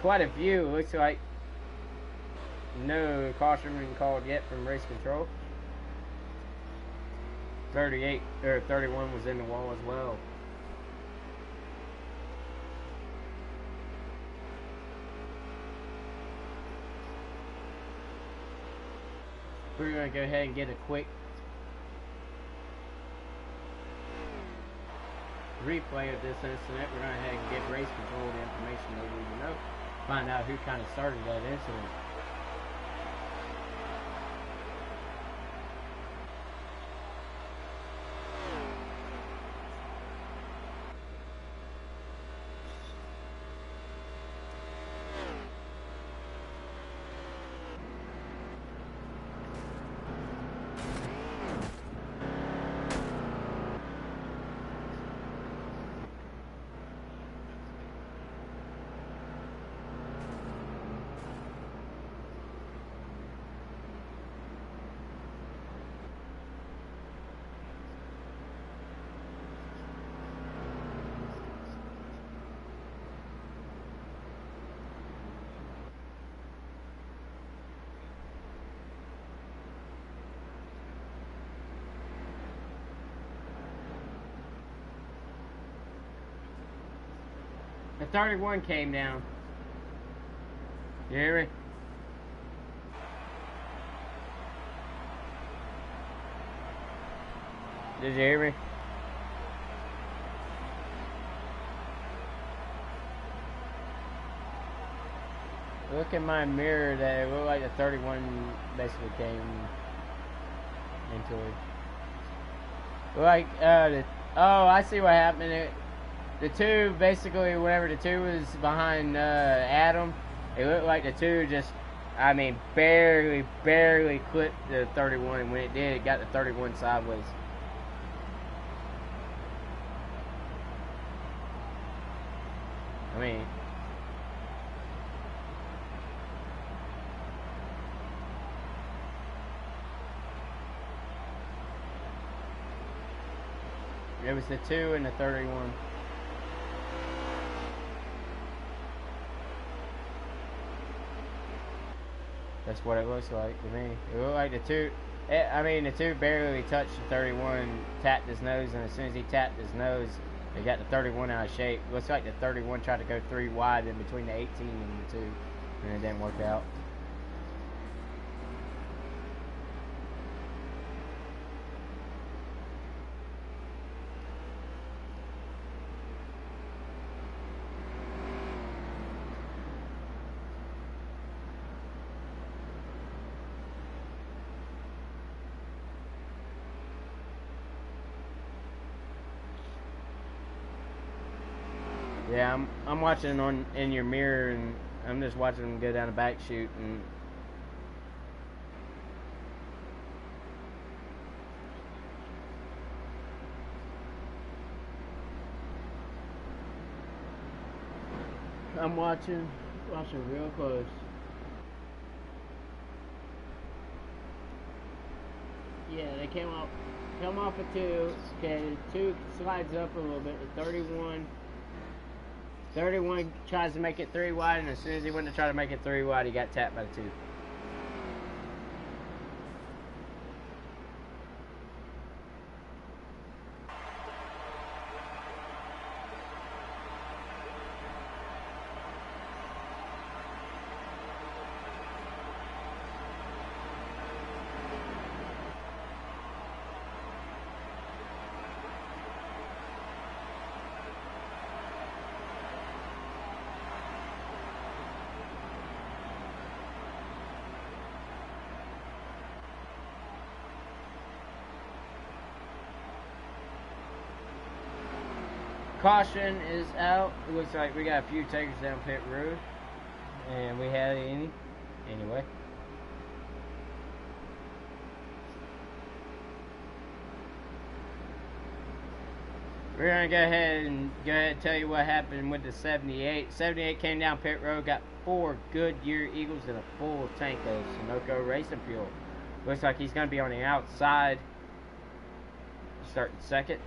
S1: Quite a few, looks like. No caution been called yet from race control. 38 or 31 was in the wall as well. We're going to go ahead and get a quick replay of this incident. We're going to go ahead and get race control information that we need to know. Find out who kind of started that incident. The 31 came down. You hear me? Did you hear me? Look in my mirror that it looked like the 31 basically came into it. Like, oh, I see what happened. The two, basically, whenever the two was behind Adam, it looked like the two just, I mean, barely clipped the 31. When it did, it got the 31 sideways. I mean, it was the 2 and the 31. That's what it looks like to me. It looked like the 2, I mean, the 2 barely touched the 31, tapped his nose, and as soon as he tapped his nose, they got the 31 out of shape. Looks like the 31 tried to go 3 wide in between the 18 and the 2, and it didn't work out. Yeah, I'm watching in your mirror, and I'm just watching them go down the back chute, and I'm watching real close. Yeah, they come off a 2. Okay, the 2 slides up a little bit. The 31 tries to make it 3 wide, and as soon as he went to try to make it 3 wide, he got tapped by the 2. Caution is out. It looks like we got a few takers down pit road. And we had any. Anyway. We're going to go ahead and tell you what happened with the 78. 78 came down pit road, got 4 Goodyear Eagles and a full tank of Sunoco racing fuel. Looks like he's going to be on the outside, starting second.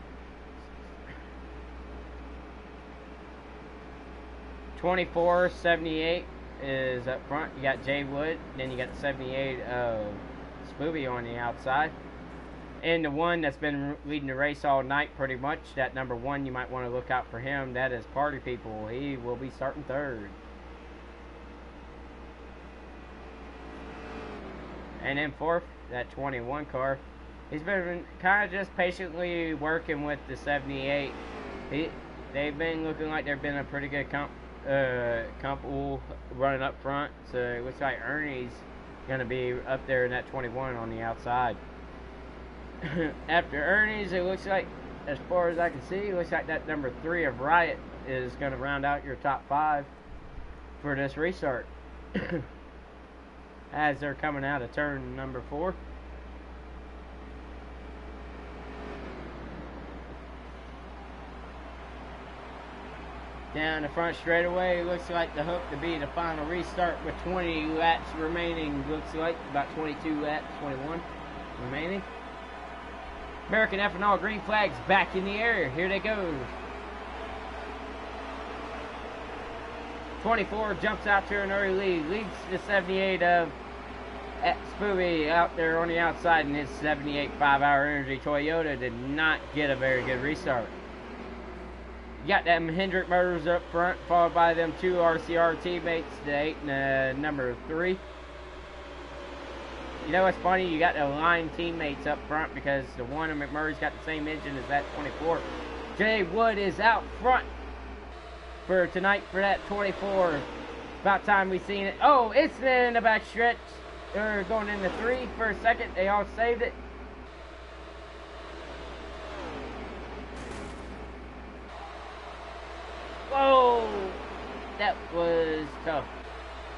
S1: 24, 78 is up front. You got Jay Wood, then you got the 78 of Spoovy on the outside. And the one that's been leading the race all night pretty much, that number 1, you might want to look out for him. That is Party People. He will be starting third. And then fourth, that 21 car. He's been kind of just patiently working with the 78. They've been looking like they've been a pretty good couple running up front. So it looks like Ernie's going to be up there in that 21 on the outside. After Ernie's, it looks like, as far as I can see, it looks like that number 3 of Riot is going to round out your top 5 for this restart. As they're coming out of turn number 4. Down the front straightaway, looks like the hook to be the final restart with 20 laps remaining. Looks like about 22 laps, 21 remaining. American Ethanol green flags back in the air. Here they go. 24 jumps out to an early lead. Leads the 78 of Spoovy out there on the outside, and his 78 5-hour energy Toyota did not get a very good restart. You got them Hendrick Motors up front, followed by them 2 RCR teammates, the 8 and number 3. You know what's funny? You got the line teammates up front because the one of McMurray's got the same engine as that 24. Jay Wood is out front for tonight for that 24. About time we seen it. Oh, it's in the back stretch. They're going into 3 for a second. They all saved it. Whoa! That was tough.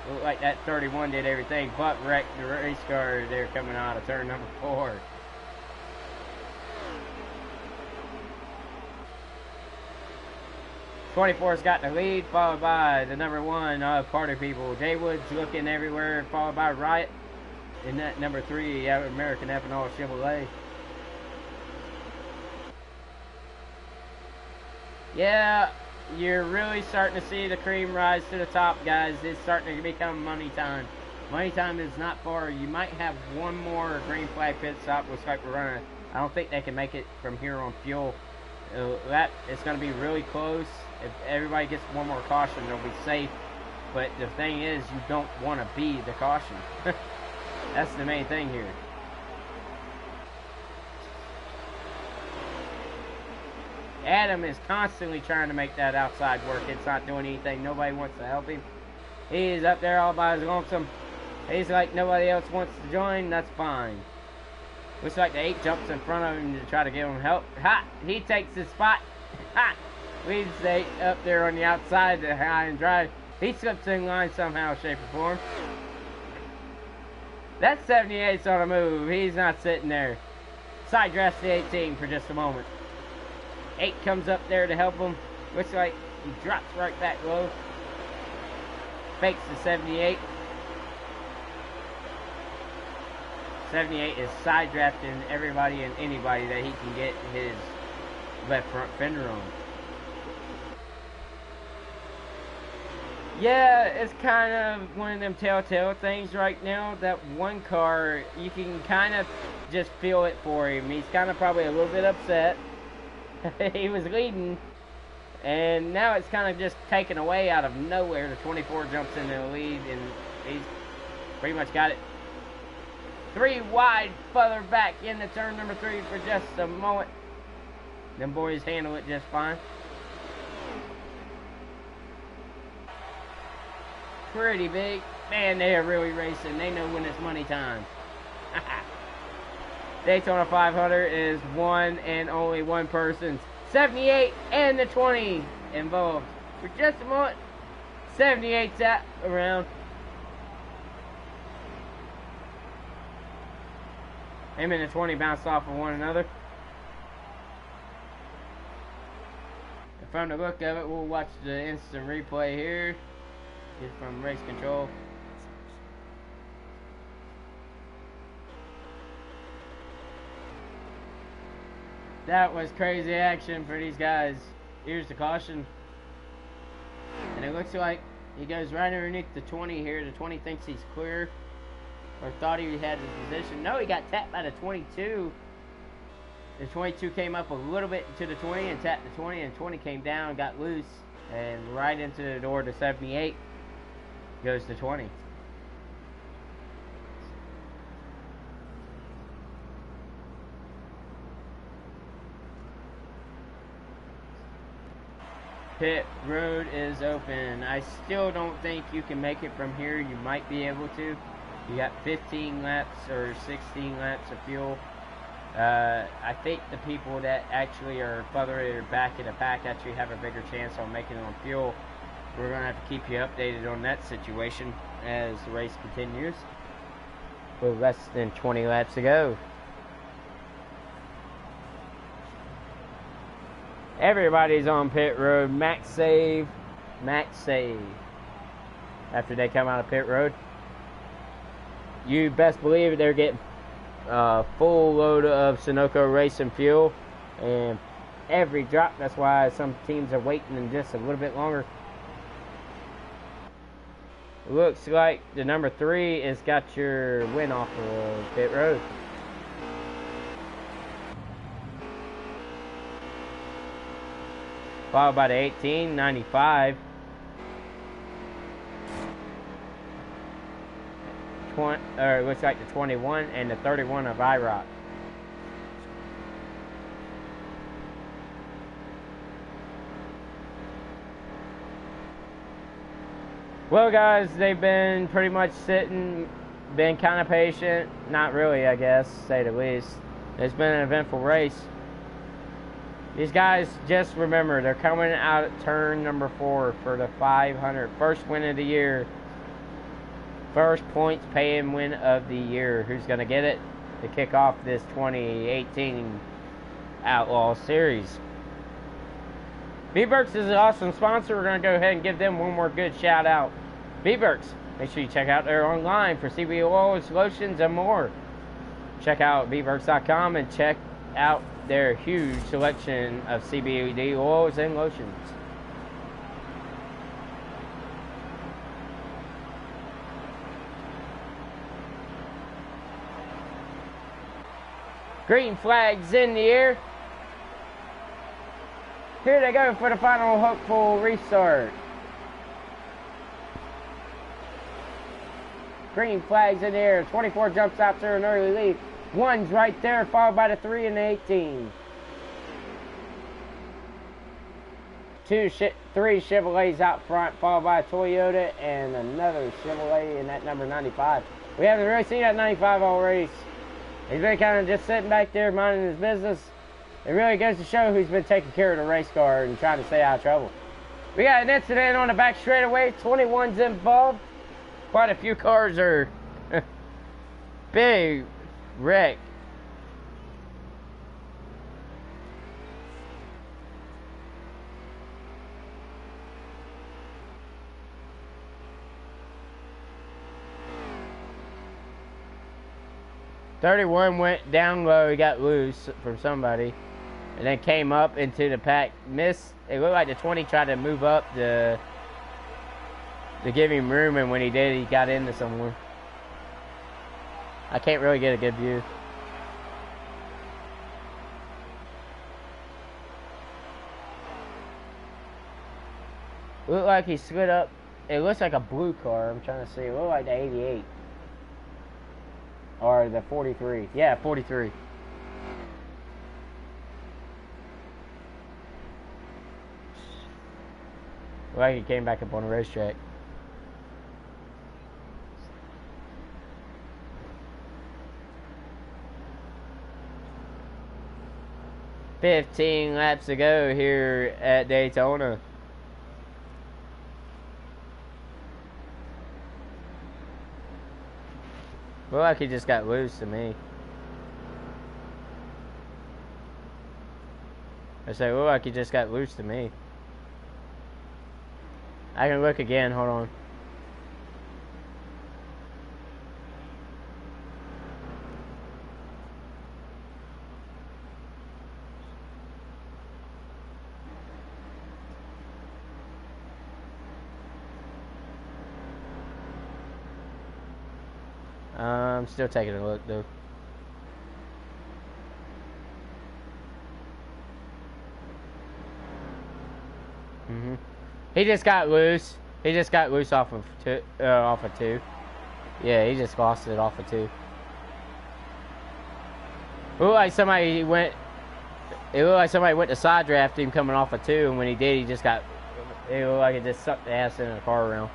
S1: Looked like that 31 did everything but wreck the race car there coming out of turn number 4. '24's got the lead, followed by the number 1 Party People. Jay Wood's looking everywhere, followed by Riot. And that number 3, American Ethanol Chevrolet. Yeah, you're really starting to see the cream rise to the top, guys. It's starting to become money time. Money time is not far. You might have one more green flag pit stop. Looks like we're running. I don't think they can make it from here on fuel. That it's going to be really close. If everybody gets one more caution, they'll be safe. But the thing is, you don't want to be the caution. That's the main thing here. Adam is constantly trying to make that outside work. It's not doing anything. Nobody wants to help him. He's up there all by his lonesome. He's like, nobody else wants to join. That's fine. Looks like the 8 jumps in front of him to try to give him help. Ha! He takes his spot. Ha! Leads the 8 up there on the outside to high and dry. He slips in line somehow, shape, or form. That 78's on a move. He's not sitting there. Side drafts the 18 for just a moment. 8 comes up there to help him. Looks like he drops right back low. Fakes the 78. 78 is side drafting everybody and anybody that he can get his left front fender on. Yeah, it's kind of one of them telltale things right now. That one car, you can kind of just feel it for him. He's kind of probably a little bit upset. He was leading, and now it's kind of just taken away out of nowhere. The 24 jumps in the lead, and he's pretty much got it 3 wide further back into turn number 3 for just a moment. Them boys handle it just fine. Pretty big. Man, they are really racing. They know when it's money time. Daytona 500 is one and only one person's. 78 and the 20 involved. For just a moment, 78's out around. Him and the 20 bounced off of one another. And from the look of it, we'll watch the instant replay here. It's from race control. That was crazy action for these guys. Here's the caution. And it looks like he goes right underneath the 20 here. The 20 thinks he's clear. Or thought he had his position. No, he got tapped by the 22. The 22 came up a little bit to the 20 and tapped the 20. And 20 came down, got loose. And right into the door to 78 goes the 20. Pit road is open. I still don't think you can make it from here. You might be able to. You got 15 laps or 16 laps of fuel. I think the people that actually are further back in the pack actually have a bigger chance on making it on fuel. We're going to have to keep you updated on that situation as the race continues. With less than 20 laps to go. Everybody's on pit road. Max save. After they come out of pit road. You best believe it, they're getting full load of Sunoco racing fuel. And every drop, that's why some teams are waiting just a little bit longer. Looks like the number 3 has got your win off of pit road. Followed by the 18, 95. It looks like the 21 and the 31 of IROC. Well, guys, they've been pretty much sitting, been kind of patient. Not really, I guess, to say the least. It's been an eventful race. These guys, just remember, they're coming out at turn number 4 for the 500. First win of the year. First points paying win of the year. Who's going to get it to kick off this 2018 Outlaws series? Veedverks is an awesome sponsor. We're going to go ahead and give them one more good shout out. Veedverks. Make sure you check out their online for CBD oils, lotions, and more. Check out Veedverks.com and check out their huge selection of CBD oils and lotions. Green flags in the air. Here they go for the final hopeful restart. Green flags in the air. 24 jumps out to an early lead. 1's right there, followed by the 3 and the 18. 3 Chevrolets out front, followed by a Toyota and another Chevrolet in that number 95. We haven't really seen that 95 all race. He's been kind of just sitting back there minding his business. It really goes to show who's been taking care of the race car and trying to stay out of trouble. We got an incident on the back straightaway. 21's involved. Quite a few cars are big wreck. .31 went down low. He got loose from somebody, and then came up into the pack. Missed. It looked like the 20 tried to move up to give him room, and when he did, he got into somewhere. I can't really get a good view. Looked like he slid up. It looks like a blue car. I'm trying to see. It looked like the 88. Or the 43. Yeah, 43. Like he came back up on the racetrack. 15 laps to go here at Daytona. Looked like he just got loose to me. I say, looked like he just got loose to me. I can look again, hold on. I'm still taking a look though. He just got loose. He just got loose off of two. Yeah, he just lost it off of two. It looked like somebody went. It looked like somebody went to side draft him coming off of two, and when he did, he just got. It looked like it just sucked the ass in a car around.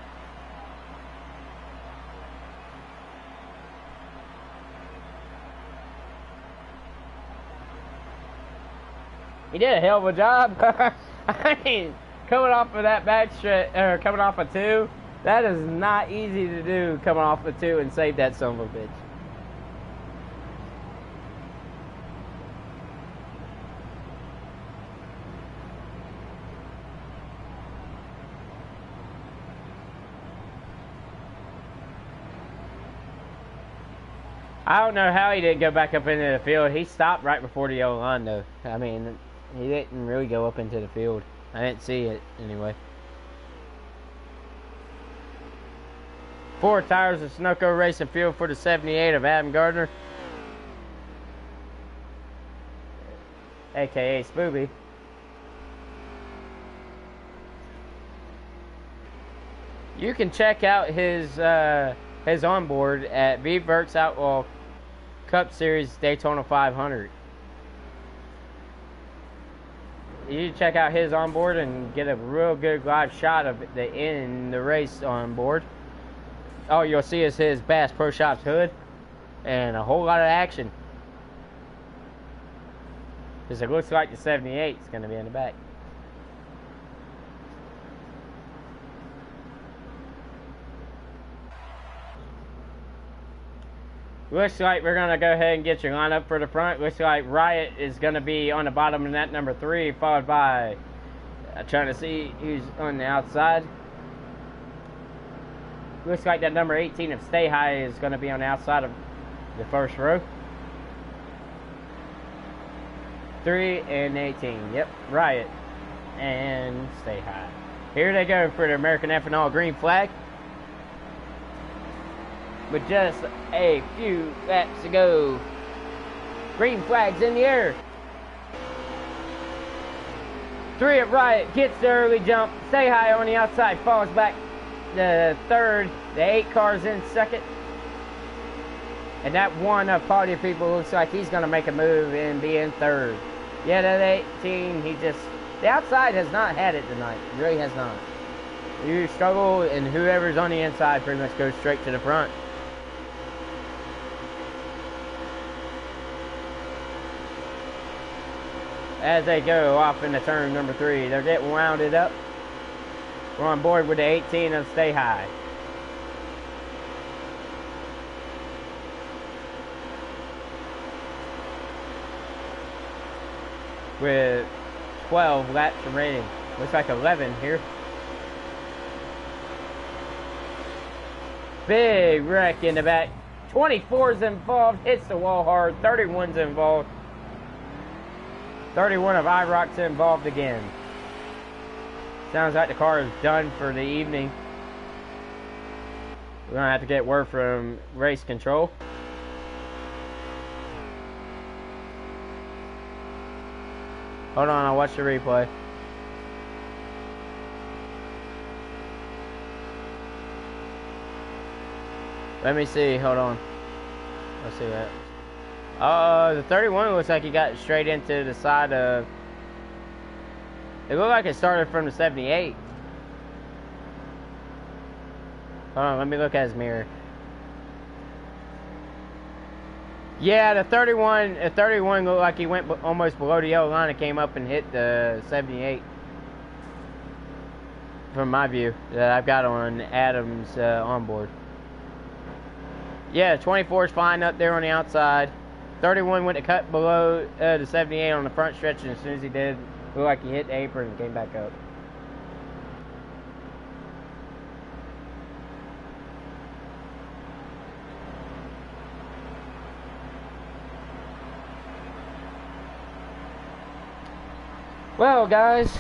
S1: He did a hell of a job. I mean, coming off of that backstretch, or coming off of two, that is not easy to do. Coming off of two and save that son of a bitch. I don't know how he didn't go back up into the field. He stopped right before the yellow line, though. I mean, he didn't really go up into the field. I didn't see it, anyway. 4 tires of Sunoco Racing Fuel for the 78 of Adam Gardner, a.k.a. Spooby. You can check out his onboard at Veedverks Outlaw Cup Series Daytona 500. You check out his onboard and get a real good live shot of the race onboard. All you'll see is his Bass Pro Shops hood and a whole lot of action. Because it looks like the 78 is going to be in the back. Looks like we're going to go ahead and get your lineup for the front. Looks like Riot is going to be on the bottom of that number 3, followed by, trying to see who's on the outside. Looks like that number 18 of Stay High is going to be on the outside of the first row. 3 and 18. Yep, Riot and Stay High. Here they go for the American Ethanol green flag. With just a few laps to go. Green flag's in the air. 3 of Riot gets the early jump. Stay High on the outside, falls back the third. The 8 cars in second. And that one of Party People looks like he's going to make a move and be in third. Yeah, that 18, the outside has not had it tonight. It really has not. You struggle, and whoever's on the inside pretty much goes straight to the front. As they go off into turn number 3, they're getting wounded up. We're on board with the 18 of Stay High. With 12 laps remaining. Looks like 11 here. Big wreck in the back. 24's involved, hits the wall hard. 31's involved. 31 of IROC's involved again. Sounds like the car is done for the evening. We're going to have to get word from race control. Hold on, I'll watch the replay. Let me see, hold on. Let's see that. The 31 looks like he got straight into the side of... It looked like it started from the 78. Hold on, let me look at his mirror. Yeah, the 31 looked like he went almost below the yellow line and came up and hit the 78. From my view, that I've got on Adam's onboard. Yeah, 24 is fine up there on the outside. 31 went to cut below the 78 on the front stretch, and as soon as he did, it looked like he hit the apron and came back up. Well, guys,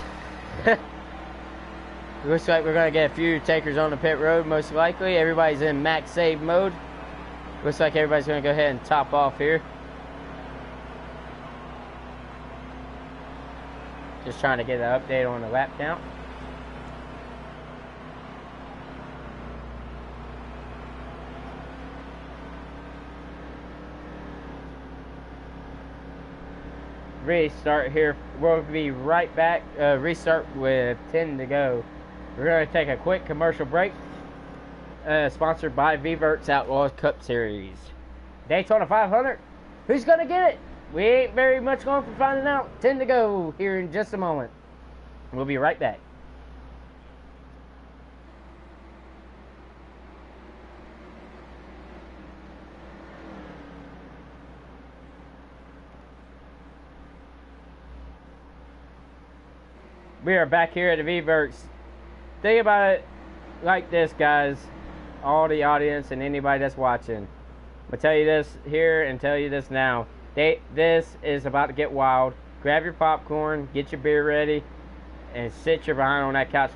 S1: looks like we're going to get a few takers on the pit road, most likely. Everybody's in max save mode. Looks like everybody's going to go ahead and top off here. Just trying to get an update on the lap count. Restart here. We'll be right back. Restart with 10 to go. We're going to take a quick commercial break. Sponsored by Veedverks Outlaws Cup Series. Daytona 500. Who's going to get it? We ain't very much going for finding out. 10 to go here in just a moment. We'll be right back. We are back here at the Veedverks. Think about it like this, guys. All the audience and anybody that's watching. I'm going to tell you this here and tell you this now. This is about to get wild. Grab your popcorn, get your beer ready, and sit your behind on that couch.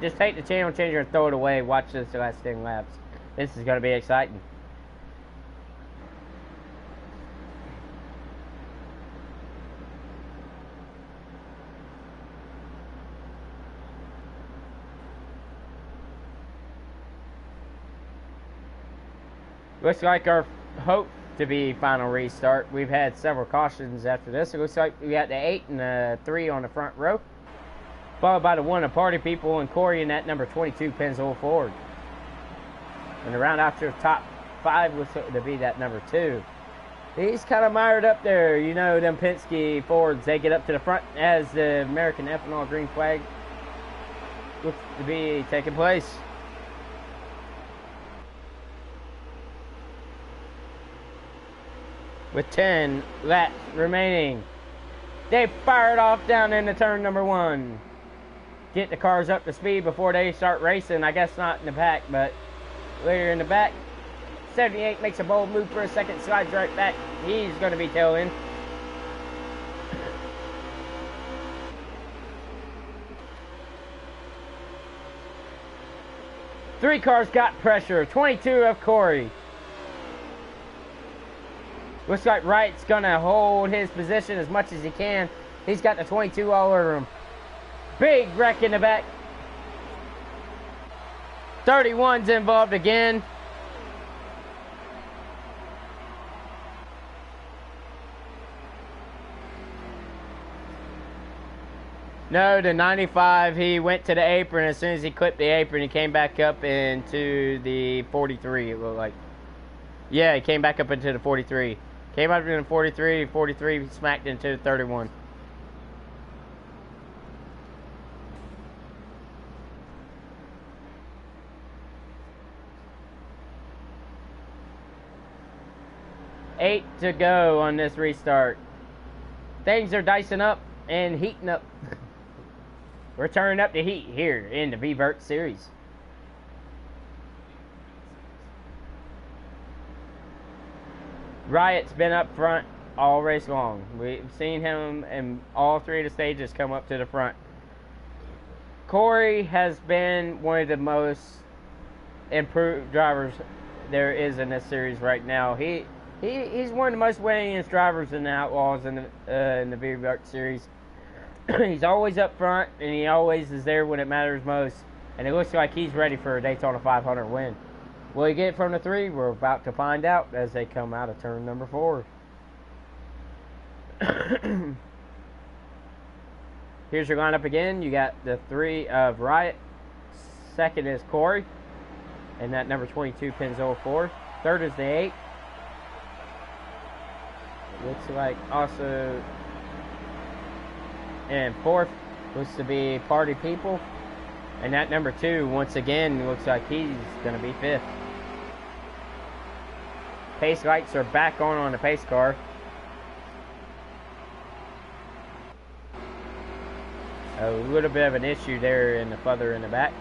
S1: Just take the channel changer and throw it away. Watch this the last 10 laps. This is going to be exciting. Looks like our hope to be final restart. We've had several cautions after this. It looks like we got the 8 and the 3 on the front row, followed by the 1 of Party People and Corey in that number 22 Pennzoil Ford. And the round out to the top 5 was to be that number 2. He's kind of mired up there. You know, them Penske Fords, they get up to the front as the American ethanol green flag looks to be taking place. With 10 laps remaining, they fired off down into turn number 1. Get the cars up to speed before they start racing. I guess not in the back, but later in the back. 78 makes a bold move for a second, slides right back. He's going to be tail in. Three cars got pressure. 22 of Corey. Looks like Wright's going to hold his position as much as he can. He's got the 22 all over him. Big wreck in the back. 31's involved again. No, the 95, he went to the apron. As soon as he clipped the apron, he came back up into the 43, it looked like. Yeah, he came back up into the 43. Came out in the 43, smacked into the 31. Eight to go on this restart. Things are dicing up and heating up. We're turning up the heat here in the Veedverk series. Riot's been up front all race long. We've seen him in all three of the stages come up to the front. Corey has been one of the most improved drivers there is in this series right now. He's one of the most winningest drivers in the Outlaws in the Veedverk series. He's always up front, and he always is there when it matters most. And it looks like he's ready for a Daytona 500 win. Will he get it from the 3? We're about to find out as they come out of turn number 4. Here's your lineup again. You got the 3 of Riot. Second is Corey. And that number 22 Pennzoil Ford. Third is the 8. Looks like also in fourth looks to be Party People. And that number 2, once again, looks like he's going to be 5th. Pace lights are back on the pace car. A little bit of an issue there in the further in the back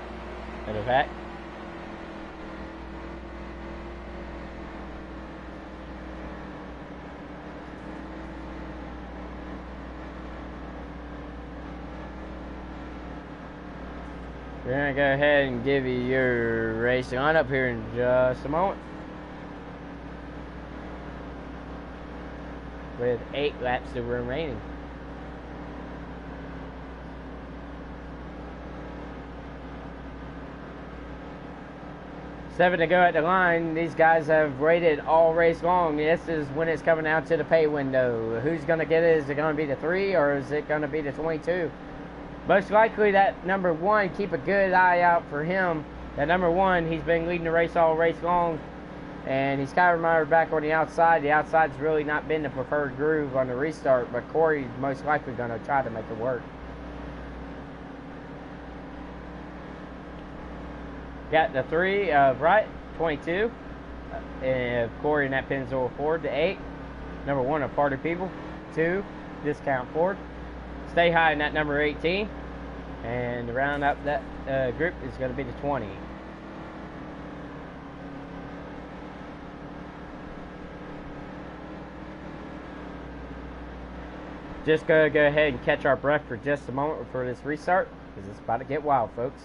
S1: of the pack. We're going to go ahead and give you your race lineup here in just a moment. With 8 laps still remaining. 7 to go at the line. These guys have waited all race long. This is when it's coming out to the pay window. Who's going to get it? Is it going to be the 3 or is it going to be the 22? Most likely that number 1, keep a good eye out for him. That number 1, he's been leading the race all race long. And he's kind of mired back on the outside. The outside's really not been the preferred groove on the restart, but Corey's most likely going to try to make it work. Got the 3 of right, 22. And Corey in that Pennzoil Ford, the 8. Number 1 of Party People, 2, Discount Ford. Stay High in that number 18. And to round up that group is going to be the 20. Just going to go ahead and catch our breath for just a moment for this restart, because it's about to get wild, folks.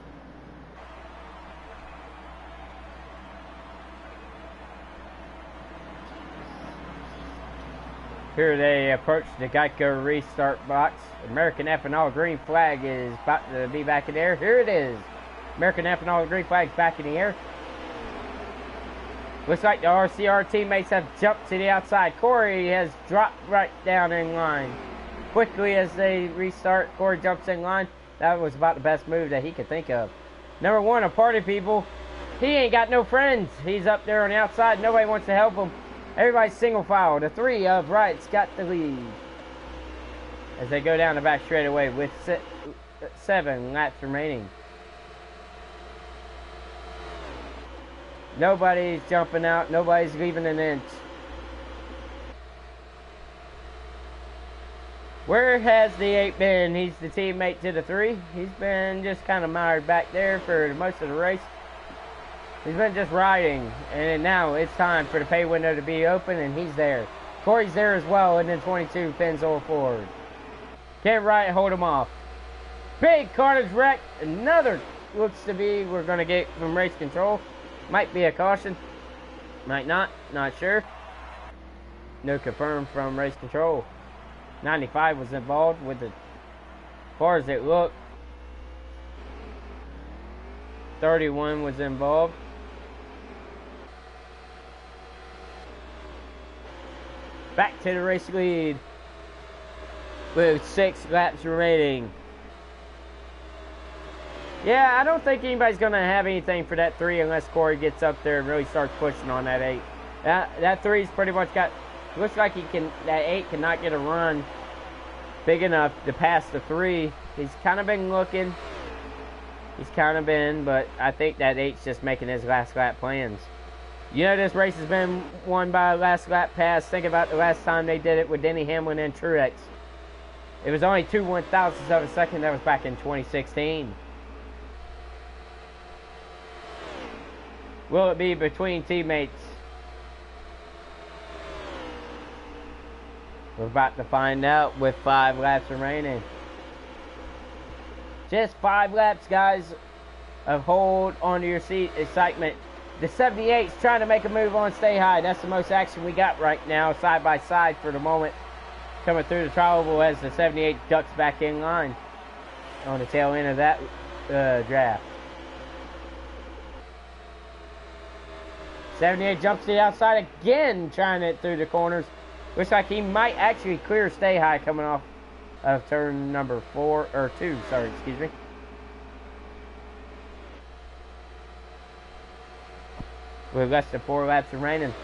S1: Here they approach the Geico restart box. American Ethanol green flag is about to be back in the air. Here it is. American Ethanol green flag's back in the air. Looks like the RCR teammates have jumped to the outside. Corey has dropped right down in line. Quickly as they restart, Corey jumps in line. That was about the best move that he could think of. Number 1 of Party People. He ain't got no friends. He's up there on the outside. Nobody wants to help him. Everybody's single file. The 3 of Right's got the lead as they go down the back straightaway with 7 laps remaining. Nobody's jumping out. Nobody's leaving an inch. Where has the 8 been? He's the teammate to the 3. He's been just kind of mired back there for most of the race. He's been just riding, and now it's time for the pay window to be open, and he's there. Corey's there as well, and then 22 Pennzoil Ford. Can't Wright hold him off. Big carnage wreck. Another looks to be we're going to get from race control. Might be a caution. Might not. Not sure. No confirmed from race control. 95 was involved with the, as far as it looked. 31 was involved. Back to the race lead with 6 laps remaining. Yeah, I don't think anybody's going to have anything for that 3 unless Corey gets up there and really starts pushing on that 8. That 3's pretty much got, looks like he can, that 8 cannot get a run big enough to pass the 3. He's kind of been looking. He's kind of been, but I think that 8's just making his last lap plans. You know, this race has been won by a last lap pass. Think about the last time they did it with Denny Hamlin and Truex. It was only 2 1/1000ths of a second. That was back in 2016. Will it be between teammates? We're about to find out with 5 laps remaining. Just 5 laps, guys, of hold onto your seat excitement. The 78's trying to make a move on Stay High. That's the most action we got right now, side by side for the moment. Coming through the trial as the 78 ducks back in line on the tail end of that draft. 78 jumps to the outside again, trying it through the corners. Looks like he might actually clear Stay High coming off of turn number 4, or 2, sorry, excuse me. With less than 4 laps remaining.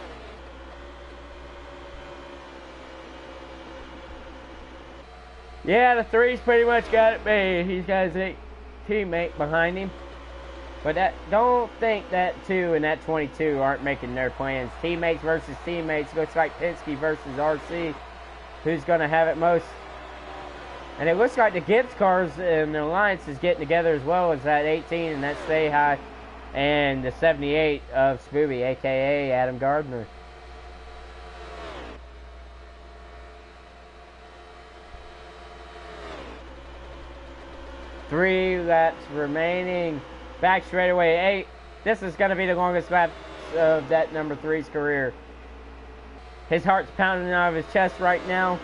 S1: Yeah, the 3's pretty much got it made. He's got his teammate behind him. But don't think that 2 and that 22 aren't making their plans. Teammates versus teammates. Looks like Penske versus RC. Who's going to have it most? And it looks like the Gibbs cars and the Alliance is getting together as well as that 18 and that Stay High and the 78 of Scooby, a.k.a. Adam Gardner. Three laps remaining. Back straightaway 8. This is going to be the longest lap of that number 3's career. His heart's pounding out of his chest right now.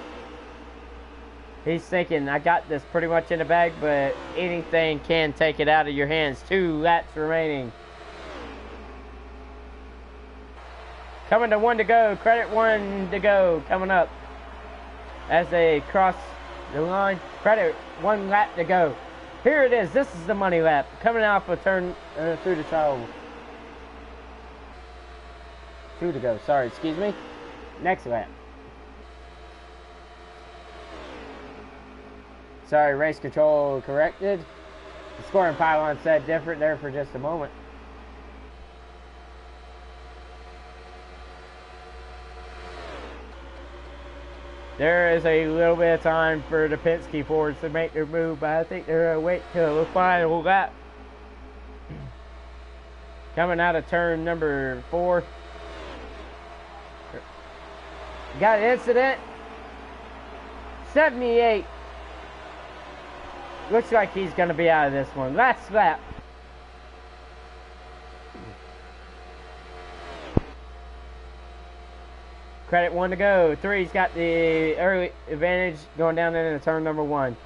S1: He's thinking, I got this pretty much in the bag, but anything can take it out of your hands. 2 laps remaining. Coming to 1 to go. Credit 1 to go. Coming up as they cross the line. Credit 1 lap to go. Here it is. This is the money lap. Coming off a turn through the trial. 2 to go. Sorry, excuse me. Next lap. Sorry, race control corrected. The scoring pylon said different there for just a moment. There is a little bit of time for the Penske Fords to make their move, but I think they're going to wait till the final lap. Coming out of turn number 4. Got an incident. 78. Looks like he's going to be out of this one. Last lap. Credit 1 to go. 3's got the early advantage going down into turn number 1.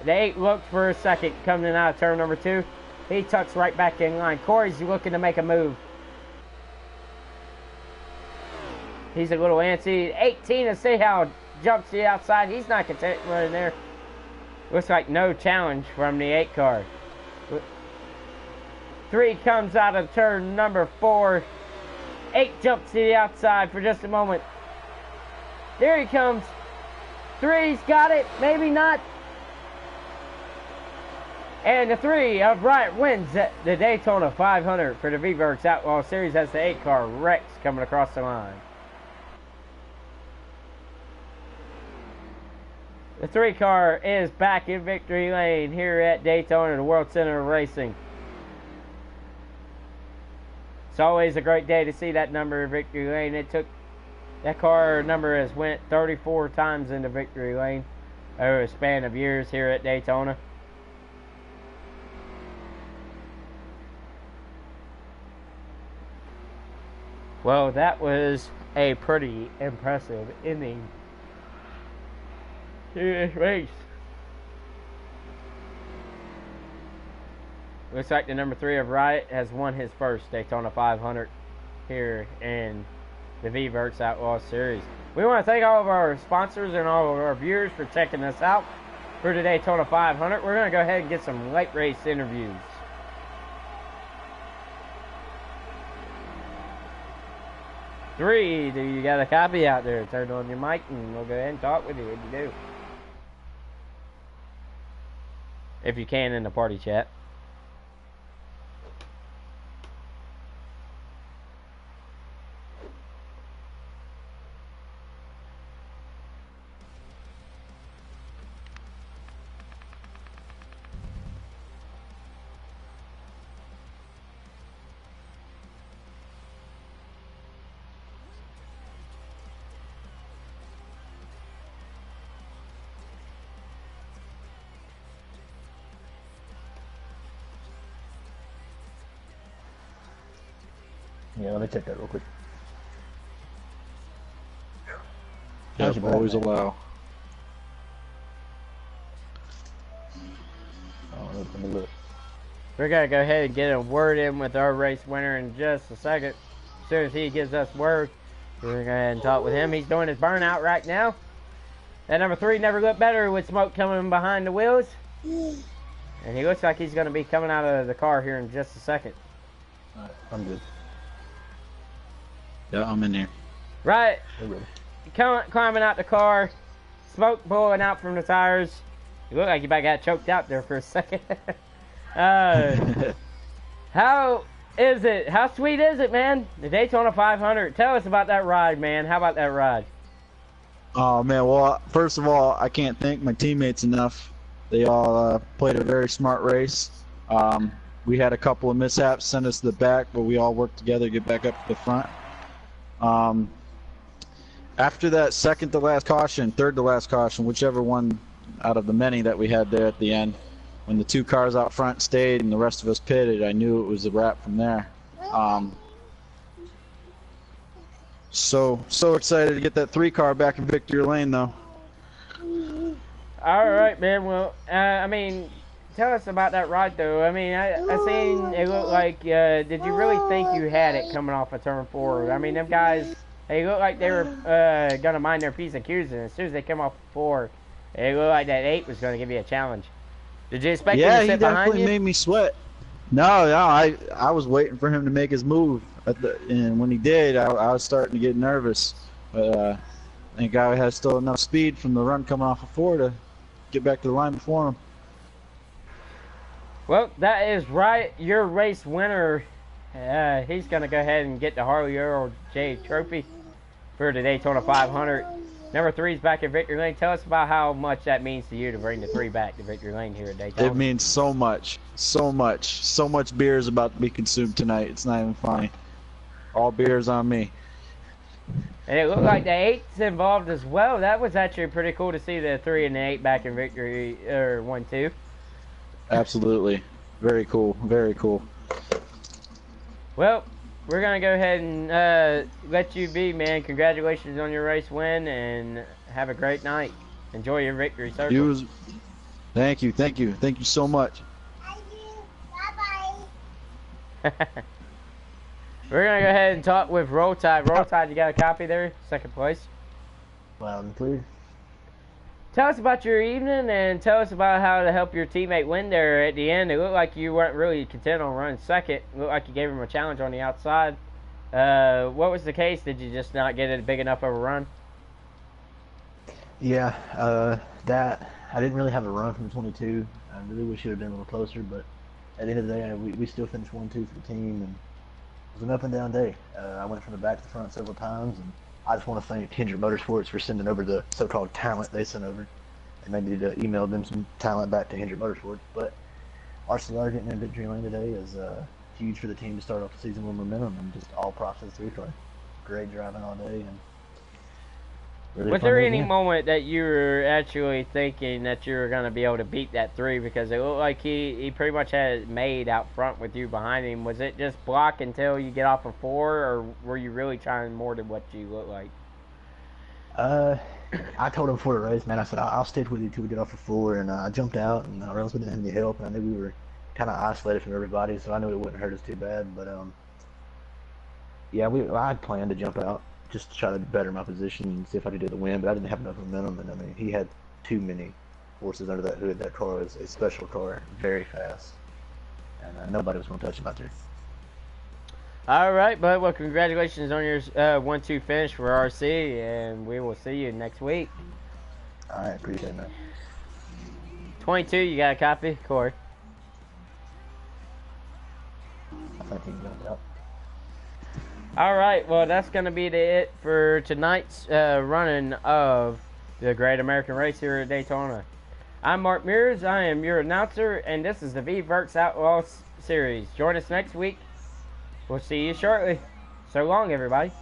S1: The 8 looked for a second coming out of turn number 2. He tucks right back in line. Corey's looking to make a move. He's a little antsy. 18 to see how jumps to the outside. He's not content running there. Looks like no challenge from the 8 car. 3 comes out of turn number 4. 8 jumps to the outside for just a moment. There he comes. 3's got it. Maybe not. And the 3 of Riot wins the Daytona 500 for the Veedverks Outlaw Series. That's the 8 car. Rex coming across the line. The 3 car is back in victory lane here at Daytona, the World Center of Racing. It's always a great day to see that number in victory lane. That car number has went 34 times into victory lane over a span of years here at Daytona. Well, that was a pretty impressive inning to this race. Looks like the number 3 of Riot has won his first Daytona 500 here in the Veedverks Outlaw Series. We want to thank all of our sponsors and all of our viewers for checking us out for the Daytona 500. We're going to go ahead and get some late race interviews. Three, do you got a copy out there? Turn on your mic and we'll go ahead and talk with you if you do. If you can in the party chat.
S2: Yeah, let me check that real quick.
S3: Yeah, always allow.
S2: Oh, let me look.
S1: We're going to go ahead and get a word in with our race winner in just a second. As soon as he gives us word, we're going to go ahead and talk with him. He's doing his burnout right now. That number 3 never looked better with smoke coming behind the wheels. And he looks like he's going to be coming out of the car here in just a second.
S2: Alright, I'm good.
S3: Yeah, I'm in here.
S1: Right.
S2: We're ready.
S1: Climbing out the car. Smoke blowing out from the tires. You look like you about got choked out there for a second. How is it? How sweet is it, man? The Daytona 500. Tell us about that ride, man. How about that ride?
S3: Oh man, well, first of all, I can't thank my teammates enough. They all played a very smart race. We had a couple of mishaps send us to the back, but we all worked together to get back up to the front. After that second to last caution, third to last caution, whichever one out of the many that we had there at the end, when the two cars out front stayed and the rest of us pitted, I knew it was a wrap from there. So excited to get that 3 car back in victory lane, though.
S1: All right, man. Well, I mean, tell us about that ride, though. I mean, I seen it looked like. Did you really think you had it coming off of turn 4? I mean, them guys, they looked like they were gonna mind their P's and Q's, and as soon as they come off 4, it looked like that 8 was gonna give you a challenge. Did you expect him to sit behind you?
S3: Yeah, he definitely made me sweat. No, I was waiting for him to make his move, and when he did, I was starting to get nervous. But I think I had still enough speed from the run coming off of 4 to get back to the line before him.
S1: Well, that is right. Your race winner. He's going to go ahead and get the Harley Earl J trophy for the Daytona 500. Number 3 is back in victory lane. Tell us about how much that means to you to bring the 3 back to victory lane here at Daytona.
S3: It means so much. So much beer is about to be consumed tonight. It's not even funny. All beer's on me.
S1: And it looked like the 8's involved as well. That was actually pretty cool to see the 3 and the 8 back in victory, or 1-2.
S3: Absolutely. Very cool. Very cool.
S1: Well, we're going to go ahead and let you be, man. Congratulations on your race win, and have a great night. Enjoy your victory circle.
S3: Thank you. Thank you so much.
S1: Bye-bye. We're going to go ahead and talk with Roll Tide. Roll Tide, you got a copy there? Second place.
S2: Loud and clear.
S1: Tell us about your evening, and tell us about how to help your teammate win there at the end. It looked like you weren't really content on running second. It looked like you gave him a challenge on the outside. What was the case? Did you just not get it big enough of a run?
S2: Yeah, that I didn't really have a run from 22. I really wish it had been a little closer, but at the end of the day, we still finished 1-2 for the team, and it was an up and down day. I went from the back to the front several times, and I just want to thank Hendrick Motorsports for sending over the so-called talent they sent over. And they need to email them some talent back to Hendrick Motorsports. But RCR getting in victory lane today is huge for the team to start off the season with momentum, and just all props to the 3 car. Great driving all day. And really
S1: was there any moment that you were actually thinking that you were going to be able to beat that 3? Because it looked like he pretty much had it made out front with you behind him. Was it just block until you get off of 4, or were you really trying more than what you look like?
S2: I told him before the race, man, I said, I'll stick with you till we get off of 4, and I jumped out, and I realized we didn't have any help, and I knew we were kind of isolated from everybody, so I knew it wouldn't hurt us too bad, but yeah, I had planned to jump out just to try to better my position and see if I could do the win, but I didn't have enough momentum, and I mean, he had too many forces under that hood. That car was a special car, very fast, and nobody was going to touch him out there.
S1: All right, bud. Well, congratulations on your 1-2 finish for RC, and we will see you next week.
S2: All right, appreciate that.
S1: 22, you got a copy? Corey.
S2: I think he jumped out.
S1: All right, well, that's going to be it for tonight's running of the Great American Race here at Daytona. I'm Mark Mears. I am your announcer, and this is the Veedverks Outlaws series. Join us next week. We'll see you shortly. So long, everybody.